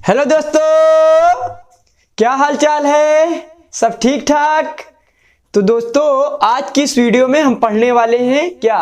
Hello दोस्तों, क्या हाल चाल है? सब ठीक ठाक? तो दोस्तों आज की इस वीडियो में हम पढ़ने वाले हैं क्या?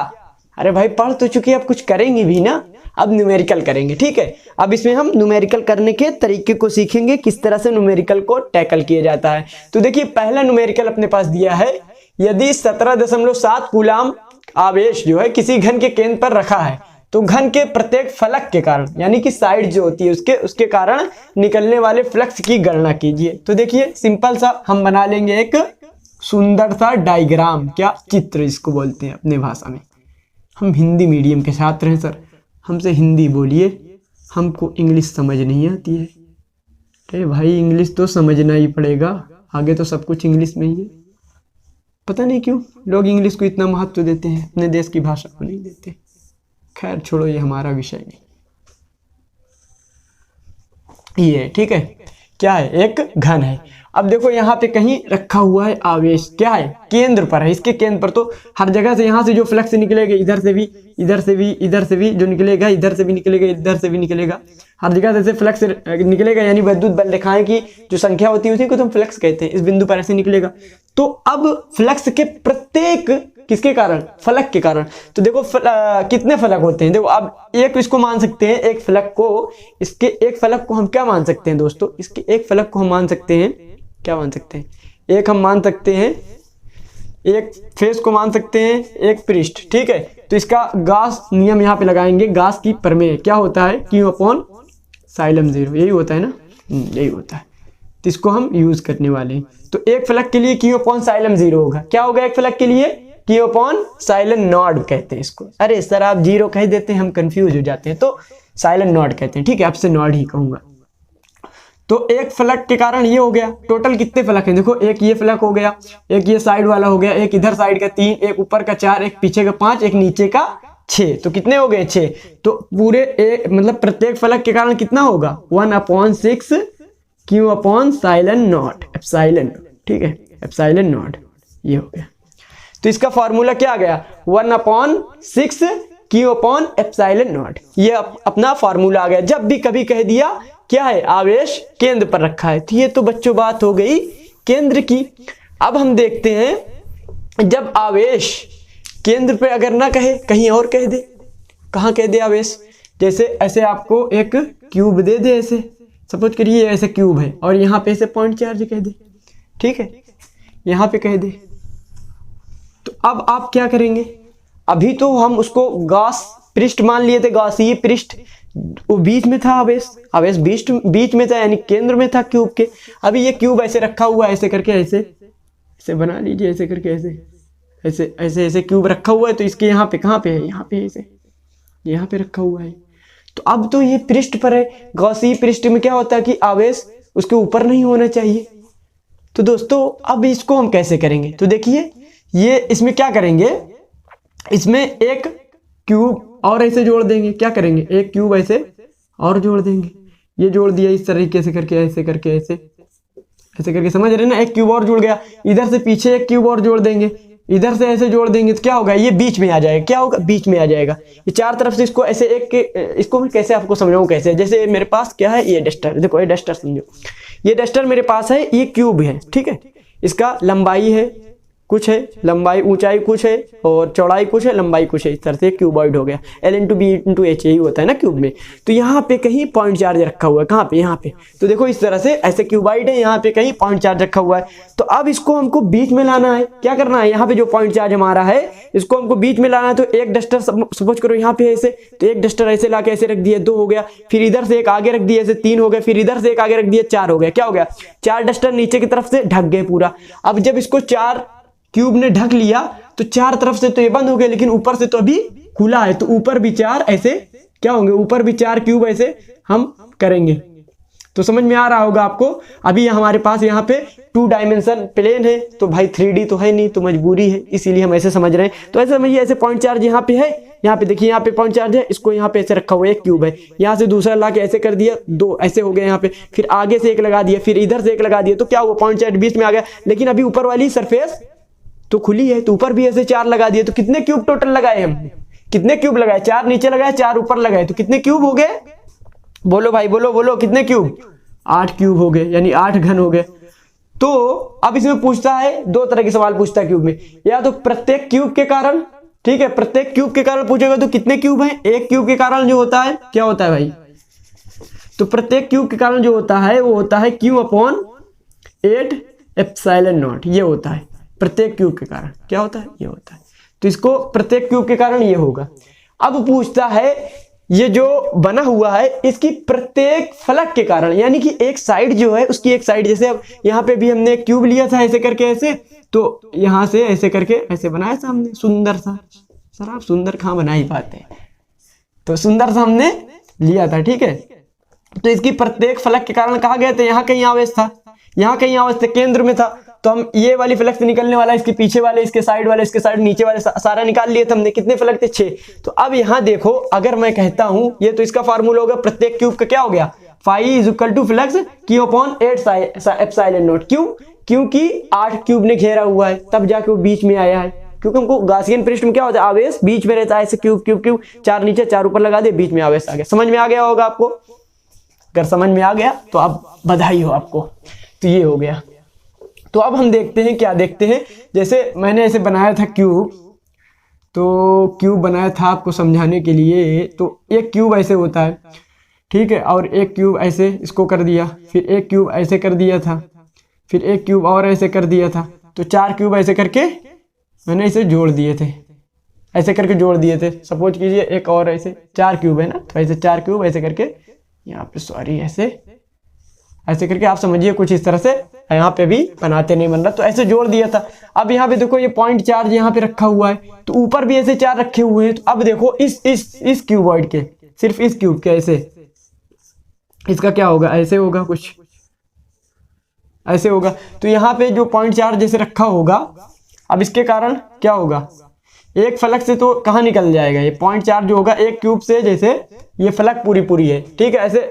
अरे भाई पढ़ तो चुके, अब कुछ करेंगे भी ना। अब न्यूमेरिकल करेंगे, ठीक है। अब इसमें हम न्यूमेरिकल करने के तरीके को सीखेंगे, किस तरह से न्यूमेरिकल को टैकल किया जाता है। तो देखिए पहला न्यूमेरिकल अपने पास दिया है, यदि 17.7 कूलाम आवेश जो है किसी घन के केंद्र पर रखा है तो घन के प्रत्येक फलक के कारण, यानी कि साइड जो होती है उसके कारण निकलने वाले फ्लक्स की गणना कीजिए। तो देखिए सिंपल सा हम बना लेंगे एक सुंदर सा डायग्राम, क्या चित्र इसको बोलते हैं अपने भाषा में। हम हिंदी मीडियम के छात्र हैं सर, हमसे हिंदी बोलिए, हमको इंग्लिश समझ नहीं आती है। अरे भाई इंग्लिश तो समझना ही पड़ेगा, आगे तो सब कुछ इंग्लिश में ही है। पता नहीं क्यों लोग इंग्लिश को इतना महत्व देते हैं, अपने देश की भाषा को नहीं देते। खैर छोड़ो, ये हमारा विषय नहीं। ये ठीक है, क्या है? एक घन है। अब देखो यहाँ पे कहीं रखा हुआ है आवेश, क्या है? केंद्र पर है। इसके केंद्र पर तो हर जगह से यहाँ से जो फ्लक्स निकलेगा, इधर से भी, इधर से भी, इधर से भी जो निकलेगा, इधर से भी निकलेगा, इधर से भी निकलेगा, हर जगह से फ्लक्स निकलेगा। यानी विद्युत बल रेखाएं की जो संख्या होती है उसी को तुम फ्लक्स कहते हैं। इस बिंदु पर ऐसे निकलेगा। तो अब फ्लक्स के प्रत्येक किसके कारण? फलक के कारण। तो देखो कितने फलक होते हैं? देखो अब एक इसको मान सकते हैं, एक फलक को, इसके एक फलक को हम क्या मान सकते हैं दोस्तों? इसके एक फलक को हम मान सकते हैं, क्या मान सकते हैं? एक हम मान सकते हैं, एक फेस को मान सकते हैं, एक पृष्ठ, ठीक है। तो इसका गास नियम यहाँ पे लगाएंगे। गास की प्रमेय क्या होता है? Q/साइलम 0, यही होता है ना, यही होता है। तो इसको हम यूज करने वाले हैं। तो एक फलक के लिए Q/साइलम 0 होगा। क्या होगा एक फलक के लिए? Q/साइलन0 कहते हैं इसको। अरे सर आप 0 कह देते हैं, हम कंफ्यूज हो जाते हैं, तो साइलन0 कहते हैं, ठीक है। आपसे नॉड ही कहूंगा। तो एक फलक के कारण ये हो गया। टोटल कितने फलक हैं? देखो एक ये फलक हो गया, एक ये साइड वाला हो गया, एक इधर साइड का 3, एक ऊपर का 4, एक पीछे का 5, एक नीचे का 6। तो कितने हो गए? 6। तो पूरे मतलब प्रत्येक फलक के कारण कितना होगा? 1/6 Q/साइलन0, एप्सिलॉन, ठीक है, एप्सिलॉन0, ये हो गया। तो इसका फॉर्मूला क्या आ गया? 1/6 Q/एप्सिलॉन0। ये अपना फॉर्मूला आ गया। जब भी कभी कह दिया क्या है, आवेश केंद्र पर रखा है, तो ये तो बच्चों बात हो गई केंद्र की। अब हम देखते हैं जब आवेश केंद्र पे अगर ना कहे, कहीं और कह दे। कहाँ कह दे आवेश? जैसे ऐसे आपको एक क्यूब दे दे, ऐसे सपोज करिए ऐसे क्यूब है और यहाँ पे ऐसे पॉइंट चार्ज कह दे, ठीक है, यहाँ पे कह दे। तो अब आप क्या करेंगे? अभी तो हम उसको गास पृष्ठ मान लिए थे, गासीय पृष्ठ, वो बीच में था आवेश, आवेश बीच में था, यानी केंद्र में था क्यूब के। अभी ये क्यूब ऐसे रखा हुआ है, ऐसे करके ऐसे बना लीजिए, ऐसे करके ऐसे ऐसे ऐसे क्यूब रखा हुआ है। तो इसके यहाँ पे कहाँ पे है? यहाँ पे ऐसे यहाँ पे रखा हुआ है। तो अब तो ये पृष्ठ पर है। गासीय पृष्ठ में क्या होता है कि आवेश उसके ऊपर नहीं होना चाहिए। तो दोस्तों अब इसको हम कैसे करेंगे? तो देखिए ये इसमें क्या करेंगे, इसमें एक क्यूब और ऐसे जोड़ देंगे। क्या करेंगे? एक क्यूब ऐसे और जोड़ देंगे। ये जोड़ दिया इस तरीके से करके, ऐसे करके, ऐसे करके, समझ रहे ना? एक क्यूब और जुड़ गया। इधर से पीछे एक क्यूब और जोड़ देंगे, इधर से ऐसे जोड़ देंगे। तो क्या होगा? ये बीच में आ जाएगा। क्या होगा? बीच में आ जाएगा। ये चार तरफ से इसको ऐसे इसको मैं कैसे आपको समझाऊं कैसे? जैसे मेरे पास क्या है, ये डस्टर, देखो ये डस्टर समझो, ये डस्टर मेरे पास है, ये क्यूब है, ठीक है। इसका लंबाई है कुछ है, लंबाई ऊंचाई कुछ है, और चौड़ाई कुछ है, लंबाई कुछ है। इस तरह से क्यूबॉइड हो गया। L/B/H यही होता है ना क्यूब में। तो यहाँ पे कहीं पॉइंट चार्ज रखा हुआ है। कहाँ पे? यहाँ पे। तो देखो इस तरह से ऐसे क्यूबॉइड है, यहाँ पे कहीं पॉइंट चार्ज रखा हुआ है। तो अब इसको हमको बीच में लाना है। क्या करना है? यहाँ पे जो पॉइंट चार्ज हमारा है इसको हमको बीच में लाना है। तो एक डस्टर सपोज करो यहाँ पे ऐसे, तो एक डस्टर ऐसे ला के ऐसे रख दिया, 2 हो गया। फिर इधर से एक आगे रख दिया, ऐसे 3 हो गए। फिर इधर से एक आगे रख दिया, 4 हो गया। क्या हो गया? 4 डस्टर नीचे की तरफ से ढक गए पूरा। अब जब इसको 4 क्यूब ने ढक लिया तो 4 तरफ से तो ये बंद हो गया, लेकिन ऊपर से तो अभी खुला है। तो ऊपर भी 4 ऐसे क्या होंगे? ऊपर भी 4 क्यूब ऐसे हम करेंगे। तो समझ में आ रहा होगा आपको। अभी हमारे पास यहाँ पे 2 डायमेंशन प्लेन है, तो भाई 3D तो है नहीं, तो मजबूरी है, इसीलिए हम ऐसे समझ रहे हैं। तो ऐसे समझिए, ऐसे पॉइंट चार्ज यहाँ पे है, यहाँ पे देखिए, यहाँ पे पॉइंट चार्ज है, इसको यहाँ पे ऐसे रखा हुआ है, एक क्यूब है। यहाँ से दूसरा ला के ऐसे कर दिया, 2 ऐसे हो गए यहाँ पे। फिर आगे से एक लगा दिया, फिर इधर से एक लगा दिया। तो क्या हुआ? पॉइंट चार्ज बीच में आ गया। लेकिन अभी ऊपर वाली सरफेस तो खुली है, तो ऊपर भी ऐसे 4 लगा दिए। तो कितने क्यूब टोटल लगाए हम? कितने क्यूब लगाए? 4 नीचे लगाए, 4 ऊपर लगाए। तो कितने क्यूब हो गए? बोलो भाई, बोलो बोलो, कितने क्यूब? 8 क्यूब हो गए, यानी 8 घन हो गए। तो अब इसमें पूछता है, दो तरह के सवाल पूछता है क्यूब में, या तो प्रत्येक क्यूब के कारण, ठीक है, प्रत्येक क्यूब के कारण पूछेगा तो कितने क्यूब हैं? एक क्यूब के कारण जो होता है क्या होता है भाई? तो प्रत्येक क्यूब के कारण जो होता है वो होता है क्यू अपॉन 8 एप्सिलॉन नॉट, ये होता है प्रत्येक क्यूब के कारण। क्या होता है? ये होता है। तो इसको प्रत्येक क्यूब के कारण ये होगा। अब पूछता है ये जो बना हुआ है इसकी प्रत्येक फलक के कारण, यानी कि एक साइड जो है उसकी एक साइड, जैसे अब यहाँ पे भी हमने एक क्यूब लिया था ऐसे करके, ऐसे, तो यहाँ से ऐसे करके ऐसे बनाया था हमने सुंदर सा। सर आप सुंदर कहाँ बना ही पाते हैं, तो सुंदर सा हमने लिया था, ठीक है। तो इसकी प्रत्येक फलक के कारण कहा गए थे, यहाँ कहीं आवेश था, यहाँ कहीं आवेश था, केंद्र में था, तो हम ये वाली फलक से निकलने वाला, इसके पीछे वाले, इसके साइड वाले, इसके साइड नीचे वाले सारा निकाल लिए थे हमने। कितने फलक थे? 6। तो अब यहाँ देखो, अगर मैं कहता हूं ये, तो इसका फार्मूला होगा प्रत्येक क्यूब का क्या हो गया? Phi is equal to flux q upon 8 epsilon naught. क्यों? क्योंकि 8 क्यूब ने घेरा हुआ है, तब जाके वो बीच में आया है। क्योंकि हमको गाउसियन पृष्ठ में क्या होता है? आवेश बीच में रहता है, ऐसे क्यूब क्यूब क्यूब, 4 नीचे 4 ऊपर लगा दे, बीच में आवेश आ गया। समझ में आ गया होगा आपको? अगर समझ में आ गया तो अब बधाई हो आपको। तो ये हो गया। तो अब हम देखते हैं, क्या देखते हैं, जैसे मैंने ऐसे बनाया था क्यूब, तो क्यूब बनाया था आपको समझाने के लिए। तो एक क्यूब ऐसे होता है, ठीक है, और एक क्यूब ऐसे इसको कर दिया, फिर एक क्यूब ऐसे कर दिया था, फिर एक क्यूब और ऐसे कर दिया था। तो 4 क्यूब ऐसे करके मैंने इसे जोड़ दिए थे, ऐसे करके जोड़ दिए थे। सपोज कीजिए एक और ऐसे 4 क्यूब है ना, तो ऐसे 4 क्यूब ऐसे करके यहाँ पे, सॉरी, ऐसे करके आप समझिए कुछ इस तरह से। यहाँ पे भी बनाते नहीं बन रहा, तो ऐसे जोड़ दिया था। अब यहाँ पे देखो ये पॉइंट चार्ज यहाँ पे रखा हुआ है, तो ऊपर भी ऐसे 4 रखे हुए हैं। तो अब देखो इस क्यूबॉइड के, सिर्फ इस क्यूब के ऐसे, इसका क्या होगा? ऐसे होगा, कुछ ऐसे होगा। तो यहाँ पे जो पॉइंट चार्ज जैसे रखा होगा, अब इसके कारण क्या होगा? एक फलक से तो कहाँ निकल जाएगा? ये पॉइंट चार्ज जो होगा एक क्यूब से, जैसे ये फलक पूरी है, ठीक है, ऐसे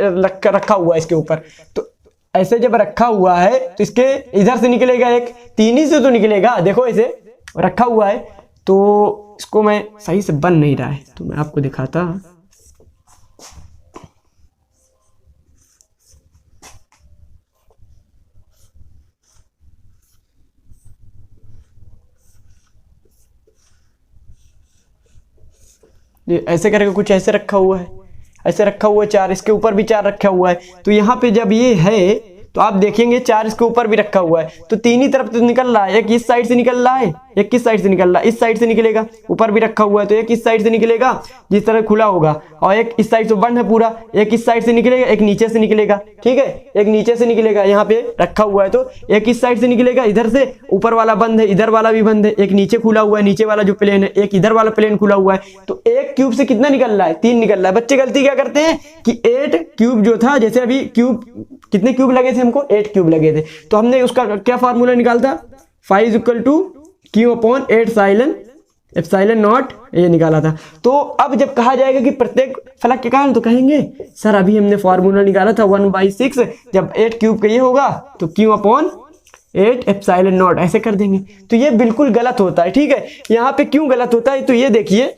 रखा हुआ है इसके ऊपर। तो ऐसे जब रखा हुआ है तो इसके इधर से निकलेगा एक, 3 ही से तो निकलेगा। देखो ऐसे रखा हुआ है, तो इसको मैं सही से बन नहीं रहा है, तो मैं आपको दिखाता। ये ऐसे करके कुछ ऐसे रखा हुआ है, ऐसे रखा हुआ है 4, इसके ऊपर भी 4 रखा हुआ है। तो यहाँ पे जब ये है तो आप देखेंगे 4 इसके ऊपर भी रखा हुआ है, तो 3 ही तरफ तो निकल रहा है। एक इस साइड से निकल रहा है, एक किस साइड से निकल रहा है? इस साइड से निकलेगा। ऊपर भी रखा हुआ है तो एक इस साइड से निकलेगा जिस तरह खुला होगा, और एक इस साइड से बंद है पूरा, एक इस साइड से निकलेगा, एक नीचे से निकलेगा, ठीक है, एक नीचे से निकलेगा। यहाँ पे रखा हुआ है तो एक इस साइड से निकलेगा, इधर से, ऊपर वाला बंद है, इधर वाला भी बंद है, एक नीचे खुला हुआ है, नीचे वाला जो प्लेन है, एक इधर वाला प्लेन खुला हुआ है। तो एक क्यूब से कितना निकल रहा है? 3 निकल रहा है। बच्चे गलती क्या करते हैं कि 8 क्यूब जो था, जैसे अभी क्यूब, कितने क्यूब लगे थे हमको? 8 क्यूब लगे थे। तो हमने उसका क्या फार्मूला निकालता? Phi is equal to q upon 8 epsilon naught, ये निकाला था। तो अब जब कहा जाएगा कि प्रत्येक फलक के कारण, तो कहेंगे सर अभी हमने फार्मूला निकाला था 1/6, जब 8 क्यूब का ये होगा तो क्यू अपॉन 8 एप्सिलॉन नॉट, ऐसे कर देंगे। तो ये बिल्कुल गलत होता है, ठीक है। यहाँ पे क्यों गलत होता है? तो ये देखिए,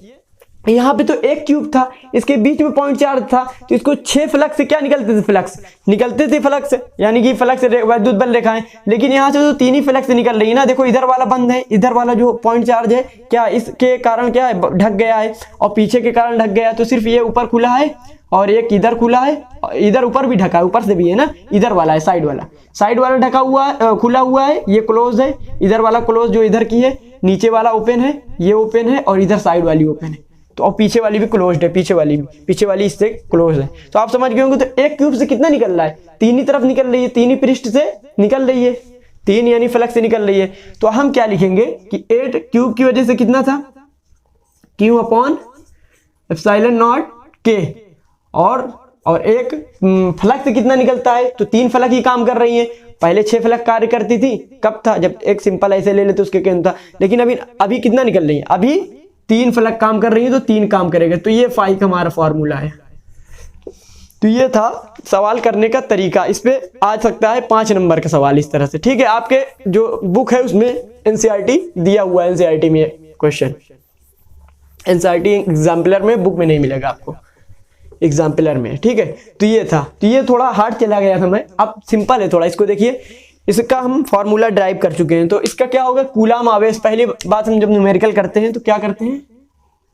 यहाँ पे तो एक क्यूब था, इसके बीच में पॉइंट चार्ज था, तो इसको 6 फलक से क्या निकलते थे? फ्लक्स निकलते थे, फ्लक्स से, यानी कि फ्लक्स से विद्युत बल रेखाएं। लेकिन यहाँ से तो 3 ही फ्लक्स से निकल रही है ना। देखो इधर वाला बंद है, इधर वाला जो पॉइंट चार्ज है क्या इसके कारण क्या है? ढक गया है, और पीछे के कारण ढक गया। तो सिर्फ ये ऊपर खुला है और एक इधर खुला है, इधर ऊपर भी ढका है, ऊपर से भी है ना, इधर वाला है, साइड वाला ढका हुआ है, खुला हुआ है, ये क्लोज है, इधर वाला क्लोज जो इधर की है, नीचे वाला ओपन है, ये ओपन है, और इधर साइड वाली ओपन है। तो और पीछे वाली भी क्लोज्ड है, पीछे वाली इससे क्लोज है। तो आप समझ गए होंगे। तो एक क्यूब से कितना निकल रहा है? 3 ही तरफ निकल रही है, 3 ही पृष्ठ से निकल रही है, 3 यानी फलक से निकल रही है। तो हम क्या लिखेंगे कि 8 क्यूब की वजह से कितना था? क्यू अपॉन एप्सिलॉन नॉट के, और एक फलक से कितना निकलता है? तो 3 फलक ही काम कर रही है। पहले 6 फलक कार्य करती थी, कब था? जब एक सिंपल ऐसे ले लेते उसके केंद्र था। लेकिन अभी कितना निकल रही है? अभी 3 फलक काम कर रही है, तो 3 काम करेगा। तो ये फाई का हमारा फॉर्मूला है। तो ये था सवाल करने का तरीका। इस पे आ सकता है 5 नंबर का सवाल इस तरह से, ठीक है। आपके जो बुक है उसमें एनसीईआरटी दिया हुआ है, एनसीईआरटी में क्वेश्चन, एनसीईआरटी एग्जाम्पलर में, बुक में नहीं मिलेगा आपको। एग्जाम्पलर में, ठीक है। तो ये था, तो ये थोड़ा हार्ड चला गया था मैं, अब सिंपल है थोड़ा। इसको देखिए, इसका हम फॉर्मूला ड्राइव कर चुके हैं, तो इसका क्या होगा, कूलाम आवेश। पहली बात, हम जब न्यूमेरिकल करते हैं तो क्या करते हैं,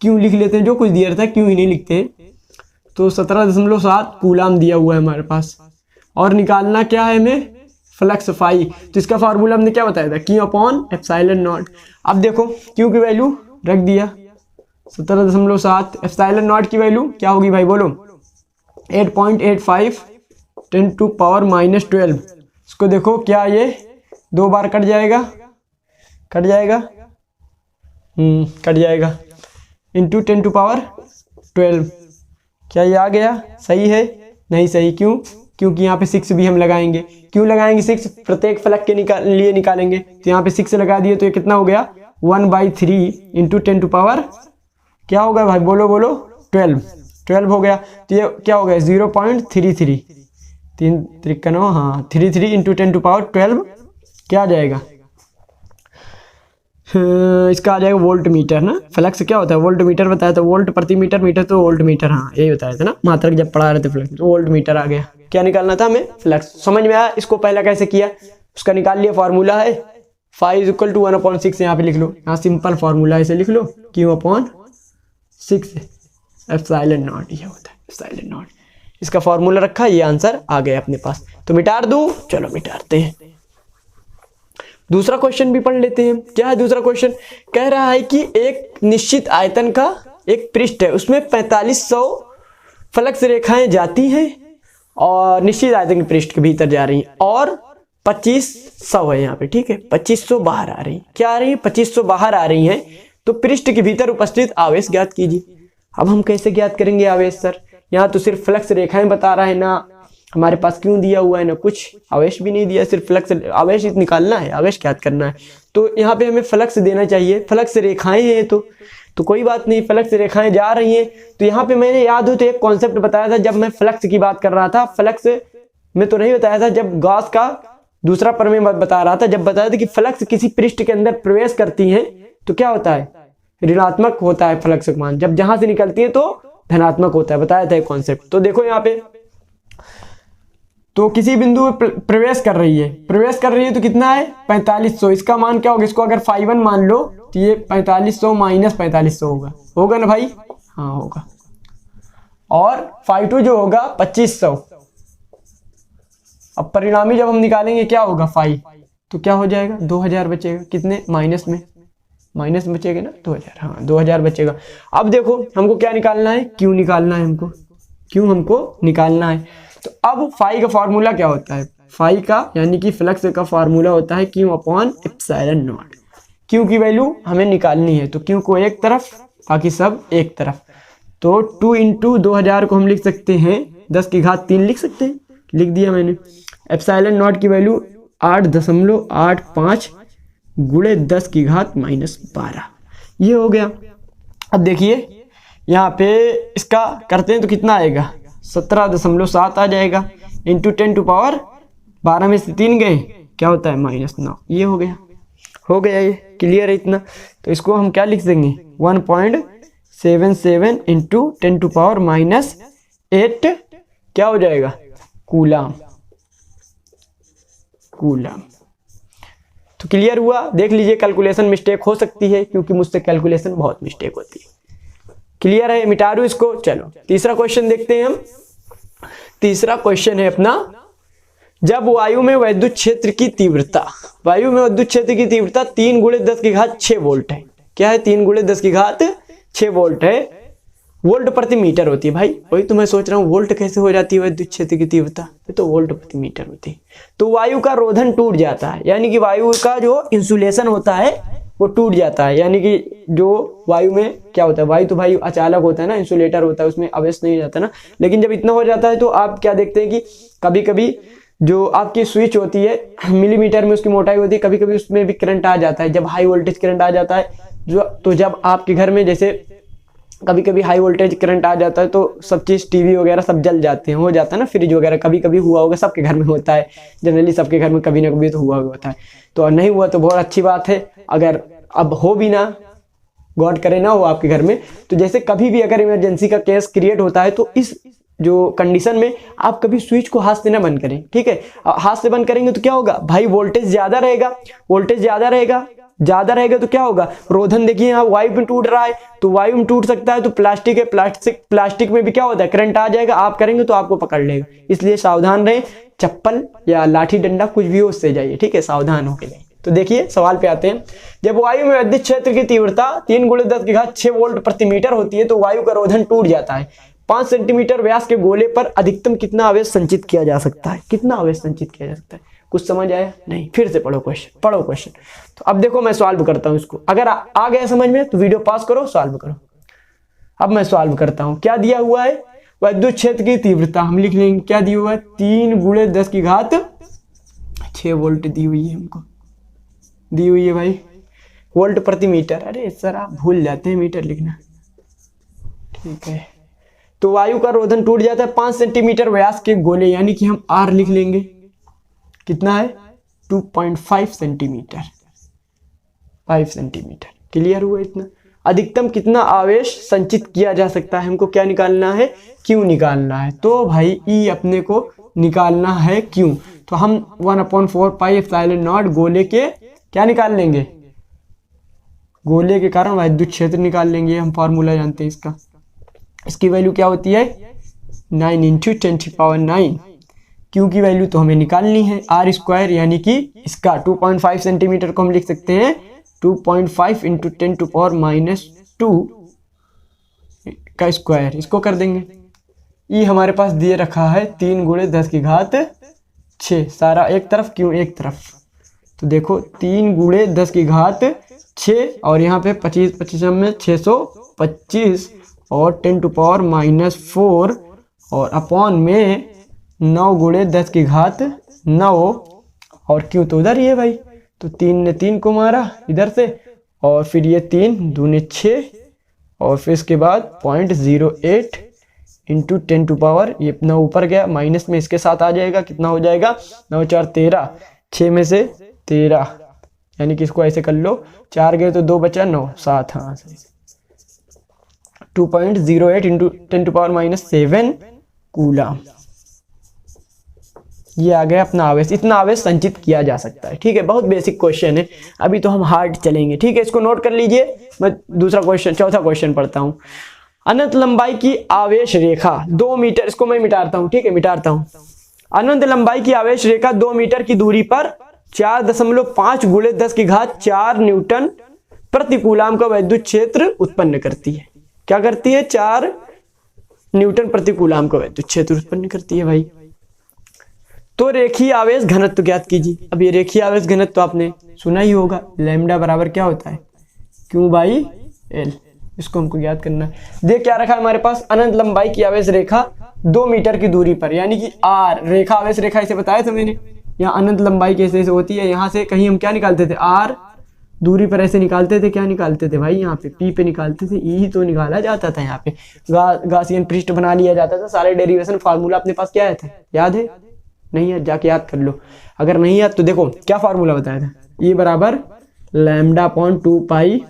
क्यों लिख लेते हैं, जो कुछ दिया रहता है क्यों ही नहीं लिखते हैं। तो 17.7 कूलाम दिया हुआ है हमारे पास, और निकालना क्या है हमें, फ्लक्स फाई। तो इसका फार्मूला हमने क्या बताया था, क्यू अपॉन एप्सिलॉन नॉट। अब देखो क्यू की वैल्यू रख दिया 17.7, एप्सिलॉन नॉट की वैल्यू क्या होगी भाई बोलो, 8.85 10⁻⁻12। इसको देखो क्या ये 2 बार कट जाएगा, कट जाएगा, कट जाएगा, इंटू 10⁻12। क्या ये आ गया, सही है, नहीं सही, क्यों, क्योंकि यहाँ पे 6 भी हम लगाएंगे। क्यों लगाएंगे 6, प्रत्येक फलक के लिए निकालेंगे, तो यहाँ पे 6 लगा दिए, तो ये कितना हो गया, 1/3 इंटू 10⁻, क्या होगा भाई बोलो बोलो, 12 हो गया। तो ये क्या हो गया, 0.33, 3 3 हाँ 33 इंटू 10⁻12 क्या आ जाएगा, इसका आ जाएगा वोल्ट मीटर ना। फ्लक्स क्या होता है, वोल्ट मीटर बताया था, वोल्ट प्रति मीटर, मीटर तो वोल्ट मीटर, हाँ यही बताया था ना मात्रक जब पढ़ा रहे थे फ्लक्स, तो वोल्ट मीटर आ गया। क्या निकालना था हमें, फ्लक्स। समझ में आया, इसको पहला कैसे किया उसका निकाल लिया, फॉर्मूला है फाई इज इक्वल टू 1/6, यहाँ पे लिख लो, यहाँ सिंपल फॉर्मूला ऐसे लिख लो, Q/6 एप्सिलॉन नॉट, ये होता है एप्सिलॉन नॉट। इसका फॉर्मूला रखा, ये आंसर आ गया अपने पास। तो मिटार दूं, चलो मिटाते हैं। दूसरा क्वेश्चन भी पढ़ लेते हैं। क्या है दूसरा क्वेश्चन, कह रहा है कि एक निश्चित आयतन का एक पृष्ठ है, उसमें 4500 फ्लक्स रेखाएं जाती हैं और निश्चित आयतन के पृष्ठ के भीतर जा रही हैं, और 2500 है यहाँ पे, ठीक है, 2500 बाहर आ रही हैं। क्या आ रही है, 2500 बाहर आ रही हैं। तो पृष्ठ के भीतर उपस्थित आवेश ज्ञात कीजिए। अब हम कैसे ज्ञात करेंगे आवेश सर, यहाँ तो सिर्फ फ्लक्स रेखाएं बता रहा है ना, हमारे पास क्यों दिया हुआ है ना कुछ, आवेश भी नहीं दिया, सिर्फ फ्लक्स, आवेश निकालना है, आवेश ज्ञात करना है। तो यहाँ पे हमें फ्लक्स देना चाहिए, फ्लक्स रेखाएं हैं तो कोई बात नहीं, फ्लक्स रेखाएं जा रही हैं। तो यहाँ पे मैंने याद हो तो एक कॉन्सेप्ट बताया था जब मैं फ्लक्स की बात कर रहा था, फ्लक्स में तो नहीं बताया था, जब गॉस का दूसरा प्रमेय बता रहा था, जब बताया था कि फ्लक्स किसी पृष्ठ के अंदर प्रवेश करती हैं तो क्या होता है, ऋणात्मक होता है फ्लक्स मान, जब जहां से निकलती है तो धनात्मक होता है, बताया था एक कॉन्सेप्ट। तो देखो यहाँ पे, तो किसी बिंदु पे प्रवेश कर रही है तो कितना है 4500, इसका मान क्या होगा, इसको अगर φ1 मान लो तो ये 4500 माइनस 4500 होगा ना भाई, हाँ होगा, और φ2 जो होगा 2500। अब परिणामी जब हम निकालेंगे क्या होगा φ, तो क्या हो जाएगा 2000 बचेगा, कितने माइनस में बचेगा ना 2000, हाँ 2000 बचेगा। अब देखो हमको क्या निकालना है, क्यू निकालना है, हमको निकालना है। तो अब फाई का फॉर्मूला क्या होता है, फाई का यानी कि फ्लक्स का फॉर्मूला होता है Q/एप्सिलॉन नॉट। क्यू की वैल्यू हमें निकालनी है, तो क्यू को एक तरफ बाकी सब एक तरफ, तो 2 इंटू 2000 को हम लिख सकते हैं 10⁻³ लिख सकते हैं, लिख दिया मैंने। एप्सिलॉन नॉट की वैल्यू 8.85 गुणे 10⁻⁻12, ये हो गया। अब देखिए यहाँ पे इसका करते हैं तो कितना आएगा, 17.7 आ जाएगा, इंटू 10⁻12 में से 3 गए, क्या होता है -9, ये हो गया ये क्लियर है इतना। तो इसको हम क्या लिख देंगे 1.77 इंटू 10⁻⁻8 क्या हो जाएगा, कूलाम। तो क्लियर हुआ, देख लीजिए कैलकुलेशन मिस्टेक हो सकती है क्योंकि मुझसे कैलकुलेशन बहुत मिस्टेक होती है। क्लियर है, मिटा दूं इसको। चलो तीसरा क्वेश्चन देखते हैं हम। तीसरा क्वेश्चन है अपना, जब वायु में विद्युत क्षेत्र की तीव्रता 3 × 10�6 वोल्ट है। क्या है, 3 × 10�6 वोल्ट है, वोल्ट प्रति मीटर होती है। भाई वही तो मैं सोच रहा हूँ, वोल्ट कैसे हो जाती है विद्युत क्षेत्र की तीव्रता, ये तो वोल्ट प्रति मीटर होती है। तो वायु का रोधन टूट जाता है, यानी कि वायु का जो इंसुलेशन होता है वो टूट जाता है, यानी कि जो वायु में क्या होता है, वायु तो भाई अचालक होता है ना, इंसुलेटर होता है, उसमें आवेश नहीं जाता ना। लेकिन जब इतना हो जाता है तो आप क्या देखते हैं कि कभी कभी जो आपकी स्विच होती है मिलीमीटर में उसकी मोटाई होती है, कभी कभी उसमें भी करंट आ जाता है, जब हाई वोल्टेज करंट आ जाता है तो जब आपके घर में जैसे कभी कभी हाई वोल्टेज करंट आ जाता है तो सब चीज़ टीवी वगैरह सब जल जाते हैं, हो जाता है ना, फ्रिज वगैरह कभी कभी हुआ होगा, सबके घर में होता है, जनरली सबके घर में कभी ना कभी तो हुआ होता है। तो नहीं हुआ तो बहुत अच्छी बात है, अगर अब हो भी ना गॉड करे ना हो आपके घर में। तो जैसे कभी भी अगर इमरजेंसी का केस क्रिएट होता है तो इस जो कंडीशन में आप कभी स्विच को हाथ से ना बंद करें, ठीक है। हाथ से बंद करेंगे तो क्या होगा भाई, वोल्टेज ज्यादा रहेगा, वोल्टेज ज्यादा रहेगा तो क्या होगा, रोधन देखिए यहाँ वायु में टूट रहा है, तो वायु में टूट सकता है, तो प्लास्टिक है, प्लास्टिक में भी क्या होता है, करंट आ जाएगा, आप करेंगे तो आपको पकड़ लेगा। इसलिए सावधान रहें, चप्पल या लाठी डंडा कुछ भी हो उससे जाइए, ठीक है, सावधान होकर जाइए। तो देखिए सवाल पे आते हैं, जब वायु में विद्युत क्षेत्र की तीव्रता 3 × 10⁶ वोल्ट प्रति मीटर होती है तो वायु का रोधन टूट जाता है। 5 सेंटीमीटर व्यास के गोले पर अधिकतम कितना आवेश संचित किया जा सकता है, कितना आवेश संचित किया जा सकता है। कुछ समझ आया नहीं, फिर से पढ़ो क्वेश्चन। तो अब देखो मैं सॉल्व करता हूं इसको, अगर आ गया समझ में तो वीडियो पॉज करो, सॉल्व करो। अब मैं सॉल्व करता हूं, क्या दिया हुआ है, विद्युत क्षेत्र की तीव्रता हम लिख लेंगे, क्या दिया हुआ है, 3 × 10⁶ वोल्ट दी हुई है, हमको दी हुई है भाई, वोल्ट प्रति मीटर। अरे सर आप भूल जाते हैं मीटर लिखना, ठीक है। तो वायु का रोधन टूट जाता है 5 सेंटीमीटर व्यास के गोले, यानी कि हम R लिख लेंगे, कितना है 2.5 सेंटीमीटर, 5 सेंटीमीटर। क्लियर हुआ इतना। अधिकतम कितना आवेश संचित किया जा सकता है, हमको क्या निकालना है, क्यों निकालना है। तो भाई ई अपने को निकालना है क्यों, तो हम 1/4 पाई एप्सिलॉन नॉट गोले के क्या निकाल लेंगे, गोले के कारण विद्युत क्षेत्र निकाल लेंगे। हम फॉर्मूला जानते हैं इसका, इसकी वैल्यू क्या होती है 9 × 10⁹। क्यू की वैल्यू तो हमें निकालनी है R², यानी कि इसका 2.5 सेंटीमीटर को हम लिख सकते हैं 2.5 × 10⁻² का स्क्वायर, इसको कर देंगे। ये हमारे पास दिए रखा है 3 × 10⁶, सारा एक तरफ, क्यों एक तरफ, तो देखो 3 × 10⁶, और यहाँ पे 25 में 625 और 10⁻⁴, और अपॉन में 9 × 10⁹, और क्यों तो उधर ही है भाई, तो 3 ने 3 को मारा इधर से, और फिर ये 3 दूने 6, और फिर इसके बाद 0.08 × 10⁻, ये अपना ऊपर गया, माइनस में इसके साथ आ जाएगा, कितना हो जाएगा 9 × 4 = 13, 6 में से 13, यानी कि इसको ऐसे कर लो, 4 गए तो 2 बचा, 9 7, हाँ 2.08 × 10⁻⁷ कूलम। ये आ गया अपना आवेश, इतना आवेश संचित किया जा सकता है, ठीक है। बहुत बेसिक क्वेश्चन है, अभी तो हम हार्ड चलेंगे, ठीक है। इसको नोट कर लीजिए। मैं चौथा क्वेश्चन पढ़ता हूँ। अनंत लंबाई की आवेश रेखा 2 मीटर, इसको मैं मिटाता हूँ, ठीक है, मिटाता हूँ। अनंत लंबाई की आवेश रेखा 2 मीटर की दूरी पर 4.5 × 10⁴ न्यूटन प्रति कूलम का विद्युत क्षेत्र उत्पन्न करती है। क्या करती है, 4 न्यूटन प्रति कूलम का विद्युत क्षेत्र उत्पन्न करती है भाई। तो रेखीय आवेश घनत्व ज्ञात कीजिए। अब ये रेखीय आवेश घनत्व तो आपने सुना ही होगा, लैम्डा बराबर क्या होता है, Q/L। इसको हमको ज्ञात करना है। देख क्या रखा है हमारे पास, अनंत लंबाई की आवेश रेखा 2 मीटर की दूरी पर, यानी कि R रेखा, आवेश रेखा इसे बताया था मैंने। यहाँ अनंत लंबाई कैसे होती है, यहाँ से कहीं हम क्या निकालते थे, R दूरी पर ऐसे निकालते थे, क्या निकालते थे भाई, यहाँ पे P पे निकालते थे, E ही तो निकाला जाता था। यहाँ पे गासियन पृष्ठ बना लिया जाता था, सारे डेरिवेशन फार्मूला अपने पास क्या आया था, याद है, नहीं है जाके याद कर लो, अगर नहीं याद तो देखो क्या फार्मूला बताया था, E बराबर λ/2 पाई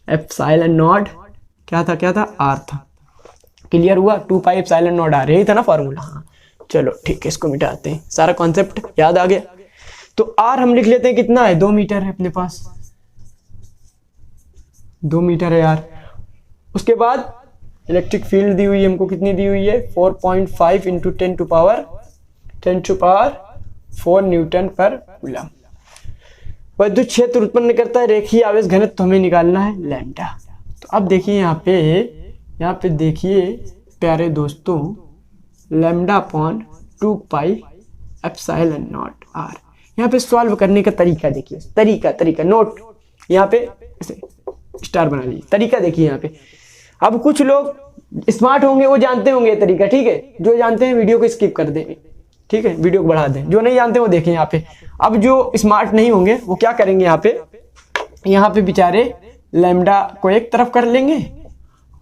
एप्सिलॉन नॉट, क्या था R था। क्लियर हुआ, 2 पाई एप्सिलॉन नॉट R, यही था ना फार्मूला। हाँ चलो ठीक है, इसको मिटाते हैं, सारा कॉन्सेप्ट याद आ गया। तो R हम लिख लेते हैं, कितना है, 2 मीटर है अपने पास, 2 मीटर है यार। उसके बाद इलेक्ट्रिक फील्ड दी हुई है हमको, कितनी दी हुई है, 4.5 × 10⁴ न्यूटन पर कूलम। विद्युत क्षेत्र उत्पन्न करता है रेखीय आवेश घनत्व, तो हमें निकालना है लैम्डा। तो अब देखिए यहाँ पे देखिए प्यारे दोस्तों, λ/2 पाई एप्सिलॉन नॉट R। यहाँ पे सॉल्व करने का तरीका देखिए, तरीका नोट, यहाँ पे स्टार बना लीजिए, तरीका देखिए यहाँ पे। अब कुछ लोग स्मार्ट होंगे, वो जानते होंगे ये तरीका, ठीक है, जो जानते हैं वीडियो को स्किप कर दें, ठीक है, वीडियो को बढ़ा दें, जो नहीं जानते वो देखें यहाँ पे। अब जो स्मार्ट नहीं होंगे वो क्या करेंगे, यहाँ पे बेचारे लैम्डा को एक तरफ कर लेंगे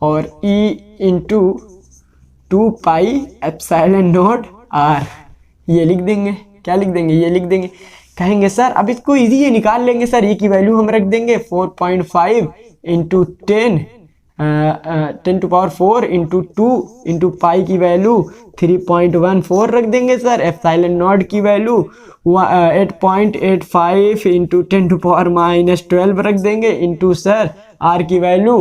और E × 2 pi epsilon not R ये लिख देंगे। क्या लिख देंगे, ये लिख देंगे। कहेंगे सर अब इसको इजी है, निकाल लेंगे सर, E की वैल्यू हम रख देंगे 4.5 इंटू 10⁴ इंटू 2 इंटू पाई की वैल्यू 3.14 रख देंगे सर। एप्सिलॉन नॉट की वैल्यू 8.85 इंटू 10⁻⁻12 रख देंगे इंटू सर आर की वैल्यू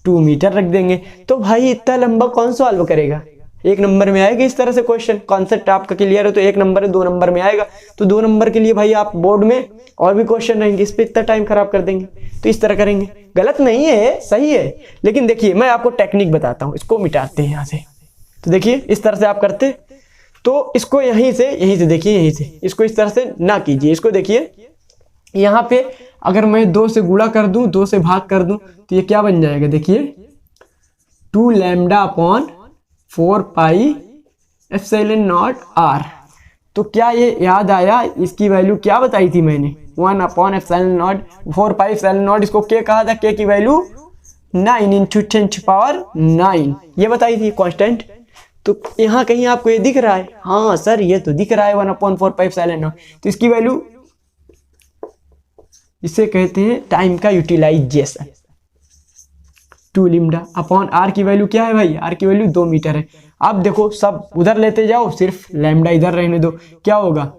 2 मीटर रख देंगे। तो भाई इतना लंबा कौन सॉल्व करेगा? एक नंबर में आएगा इस तरह से क्वेश्चन। कॉन्सेप्ट आपका क्लियर है तो एक नंबर है, 2 नंबर में आएगा तो 2 नंबर के लिए भाई आप बोर्ड में और भी क्वेश्चन रहेंगे, इस पे इतना टाइम खराब कर देंगे। तो इस तरह करेंगे, गलत नहीं है, सही है। लेकिन देखिए मैं आपको टेक्निक बताता हूँ, इसको मिटाते हैं यहाँ से। तो देखिए इस तरह से आप करते तो इसको यहीं से देखिए, यहीं से इसको इस तरह से ना कीजिए। इसको देखिए यहाँ पे अगर मैं 2 से गुणा कर दूं, 2 से भाग कर दूं तो ये क्या बन जाएगा? देखिए 2 λ/4 पाई एप्सिलॉन नॉट r। तो क्या ये याद आया? इसकी वैल्यू क्या बताई थी मैंने? 1/4 पाई एप्सिलॉन नॉट। इसको क्या कहा था? के की वैल्यू 9 इंटू 10⁹ ये बताई थी कांस्टेंट। तो यहाँ कहीं आपको ये दिख रहा है? हाँ सर ये तो दिख रहा है 1/4 पाई एप्सिलॉन नॉट। तो इसकी वैल्यू, इसे कहते हैं टाइम का यूटिलाइजेशन। 2 λ/r की वैल्यू क्या है भाई? r की वैल्यू 2 मीटर है। अब देखो सब उधर लेते जाओ, सिर्फ लैम्डा इधर रहने दो। क्या होगा?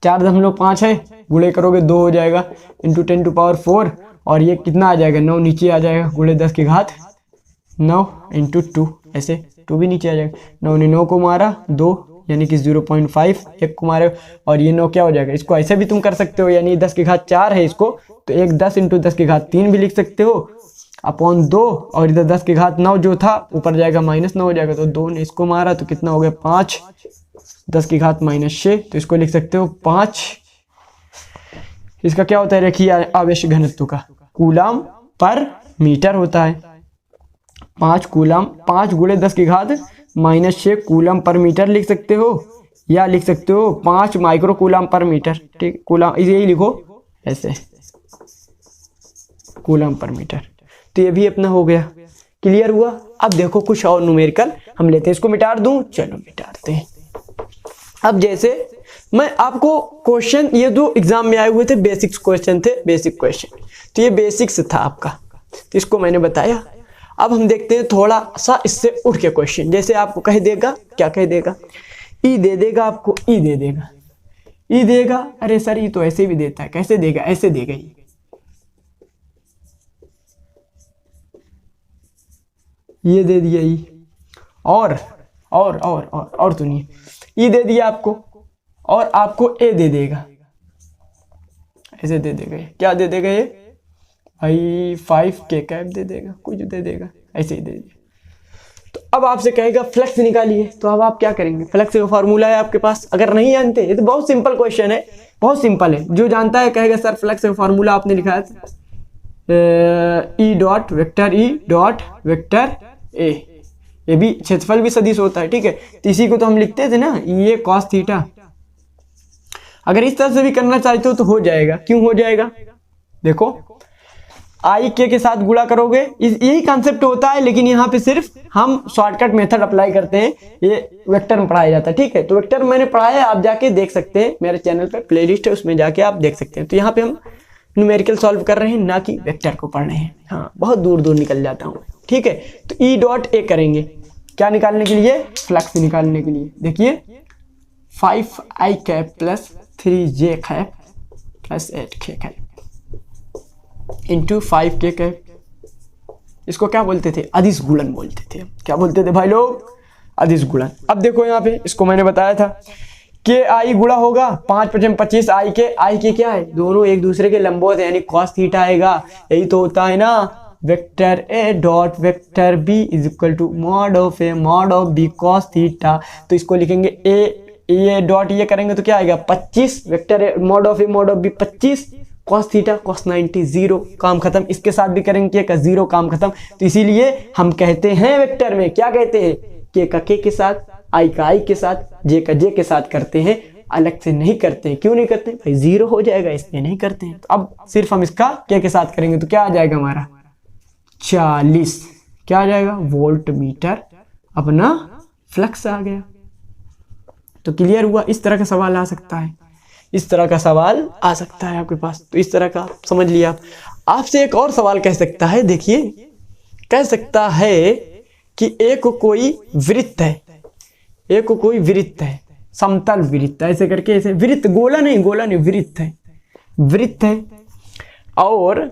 4.5 है, गुणे करोगे 2 हो जाएगा इंटू 10⁴ और ये कितना आ जाएगा? 9 नीचे आ जाएगा, गुणे 10 की घात 9 इंटू 2, ऐसे 2 भी नीचे आ जाएगा। 9 ने 9 को मारा 2 यानी कि 0.5, 1 को मारे और ये 9 क्या हो जाएगा? इसको ऐसे भी तुम कर सकते हो, यानी 10 की घात 4 है इसको तो 1 10 इंटू 10 की घात 3 भी लिख सकते हो अपॉन 2 और इधर 10 की घात 9 जो था ऊपर जाएगा -9 हो जाएगा। तो 2 ने इसको मारा तो कितना हो गया? 5, 10 की घात -6 तो इसको लिख सकते हो 5। इसका क्या होता है? रेखीय आवेश घनत्व का कूलम पर मीटर होता है। 5 कूलम, 5 गुणे 10 की घात -6 कूलम पर मीटर लिख सकते हो, या लिख सकते हो 5 माइक्रो कूलम पर मीटर। ठीक, कूलम यही लिखो ऐसे, कूलम पर मीटर। तो ये भी अपना हो गया, क्लियर हुआ। अब देखो कुछ और न्यूमेरिकल हम लेते हैं। इसको मिटा दूं, चलो मिटाते हैं। अब जैसे मैं आपको क्वेश्चन, ये 2 एग्जाम में आए हुए थे, बेसिक्स क्वेश्चन थे, बेसिक क्वेश्चन। तो ये बेसिक्स था आपका, तो इसको मैंने बताया। अब हम देखते हैं थोड़ा सा इससे उठ के क्वेश्चन। जैसे आपको कह देगा, क्या कह देगा? ई दे देगा आपको, ई दे देगा, ई देगा। अरे सर ये तो ऐसे भी देता है, कैसे देगा? ऐसे देगा ये, ये दे दिया ई, और तो नहीं, ई दे दिया आपको और आपको ए दे देगा, ऐसे दे देगा। क्या दे देगा ये भाई? 5k कैप दे देगा, कुछ दे देगा, ऐसे ही दे दिया। तो अब आपसे कहेगा फ्लक्स निकालिए, तो अब आप क्या करेंगे? फ्लक्स का फॉर्मूला है आपके पास, अगर नहीं जानते, ये तो बहुत सिंपल क्वेश्चन है, बहुत सिंपल है। जो जानता है कहेगा सर फ्लक्स का फॉर्मूला आपने लिखा है ई डॉट वेक्टर ए। ये भी क्षेत्रफल भी सदिश होता है, ठीक है। तो इसी को तो हम लिखते थे ना, ये कॉस थीटा। अगर इस तरह से भी करना चाहते हो तो हो जाएगा। क्यों हो जाएगा? देखो आई के साथ गुणा करोगे, यही कॉन्सेप्ट होता है, लेकिन यहाँ पे सिर्फ हम शॉर्टकट मेथड अप्लाई करते हैं। ये वेक्टर में पढ़ाया जाता है, ठीक है। तो वेक्टर मैंने पढ़ाया है, आप जाके देख सकते हैं, मेरे चैनल पे प्लेलिस्ट है, उसमें जाके आप देख सकते हैं। तो यहाँ पे हम न्यूमेरिकल सॉल्व कर रहे हैं, ना कि वेक्टर को पढ़ रहे हैं। हाँ, बहुत दूर दूर निकल जाता हूँ, ठीक है। तो ई डॉट ए करेंगे, क्या निकालने के लिए? फ्लक्स निकालने के लिए। देखिए 5i cap plus 3j cap plus 8k cap into 5k cap. इसको क्या बोलते थे? अदिश गुणन बोलते थे। क्या बोलते थे भाई लोग? अदिश गुणन। अब देखो यहाँ पे, इसको मैंने बताया था के आई गुणा होगा 5×25 आई के क्या है? दोनों एक दूसरे के लंबवत है, यानी कॉस थीटा आएगा। यही तो होता है ना, vector A dot vector B is equal to mod of A mod of B cos theta. तो इसको लिखेंगे ए डॉट ये करेंगे तो क्या आएगा? 25 vector A mod of A mod of B 25 cos theta cos 90, 0 काम खत्म। इसके साथ भी करेंगे का 0 काम खत्म। तो इसीलिए हम कहते हैं वेक्टर में क्या कहते हैं? के का के के साथ, आई का आई के साथ, जे का जे के साथ करते हैं, अलग से नहीं करते हैं। क्यों नहीं करते भाई? 0 हो जाएगा इसलिए नहीं करते हैं। तो अब सिर्फ हम इसका के साथ करेंगे तो क्या आ जाएगा हमारा? 40 क्या आ जाएगा? वोल्ट मीटर अपना फ्लक्स आ गया। तो क्लियर हुआ? इस तरह का सवाल आ सकता है, इस तरह का सवाल आ सकता है आपके पास। तो इस तरह का समझ लिया आप। आपसे एक और सवाल कह सकता है, देखिए कह सकता है कि एक कोई वृत्त है, एक कोई वृत्त है, समतल वृत्त, ऐसे करके, ऐसे वृत्त, गोला नहीं वृत्त है, वृत्त है, और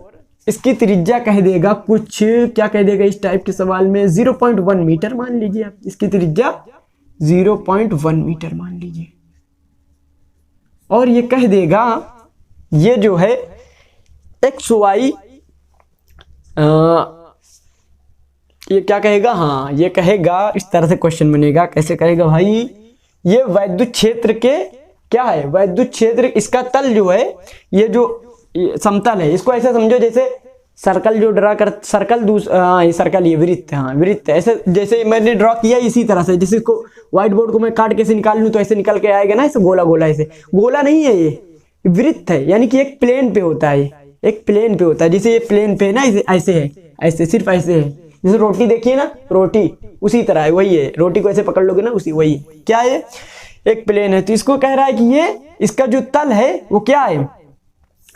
इसकी त्रिज्या कह देगा कुछ, क्या कह देगा इस टाइप के सवाल में, 0.1 मीटर मान लीजिए आप, इसकी त्रिज्या 0.1 मीटर मान लीजिए, और ये कह देगा, ये जो है एक्स वाई, ये क्या कहेगा, हाँ ये कहेगा, इस तरह से क्वेश्चन बनेगा, कैसे करेगा भाई, ये वैद्युत क्षेत्र के क्या है, वैद्युत क्षेत्र, इसका तल जो है, ये जो समतल है, इसको ऐसे समझो जैसे सर्कल जो ड्रा कर, सर्कल ये सर्कल, ये वृत्त, हाँ वृत्त, ऐसे जैसे मैंने ड्रॉ किया इसी तरह से, जैसे इसको व्हाइट बोर्ड को मैं काट के ऐसे निकाल लूं तो ऐसे निकल के आएगा ना, ऐसे गोला गोला, ऐसे गोला नहीं है, ये वृत्त है, यानी कि एक प्लेन पे होता है, एक प्लेन पे होता है, जैसे ये प्लेन पे ना, ऐसे है, ऐसे सिर्फ ऐसे है, जैसे रोटी देखिए ना, रोटी उसी तरह है, वही है, रोटी को ऐसे पकड़ लोगे ना, उसी वही क्या है, एक प्लेन है। तो इसको कह रहा है कि ये इसका जो तल है वो क्या है,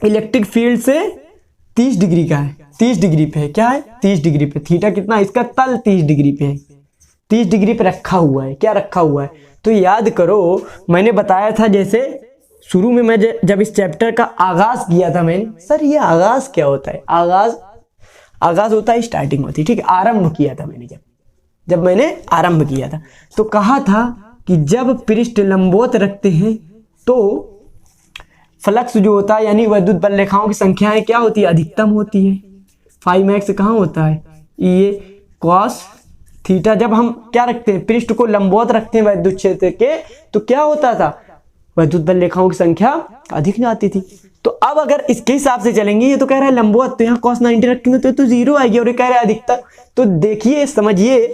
इलेक्ट्रिक फील्ड से 30 डिग्री का है, 30 डिग्री पे है, क्या है 30 डिग्री पे, थीटा कितना, इसका तल 30 डिग्री पे है, 30 डिग्री पे रखा हुआ है, क्या रखा हुआ है। तो याद करो मैंने बताया था, जैसे शुरू में मैं जब इस चैप्टर का आगाज किया था मैंने, सर ये आगाज क्या होता है, आगाज होता है स्टार्टिंग होती है, ठीक है, आरंभ किया था मैंने, जब मैंने आरंभ किया था तो कहा था कि जब पृष्ठ लंबवत रखते हैं तो फ्लक्स जो होता है, यानी विद्युत बल रेखाओं की संख्याएं क्या होती है, अधिकतम होती है। 5 कहाँ होता है, ये कॉस थीटा, जब हम क्या रखते हैं, पृष्ठ को लंबवत रखते हैं विद्युत क्षेत्र के, तो क्या होता था, विद्युत बल रेखाओं की संख्या अधिक आती थी। तो अब अगर इसके हिसाब से चलेंगे, ये तो कह रहा है लंबवत, तो यहाँ cos 90 रखेंगे तो 0 आएगी, और ये कह रहा है अधिकतम। तो देखिए समझिए,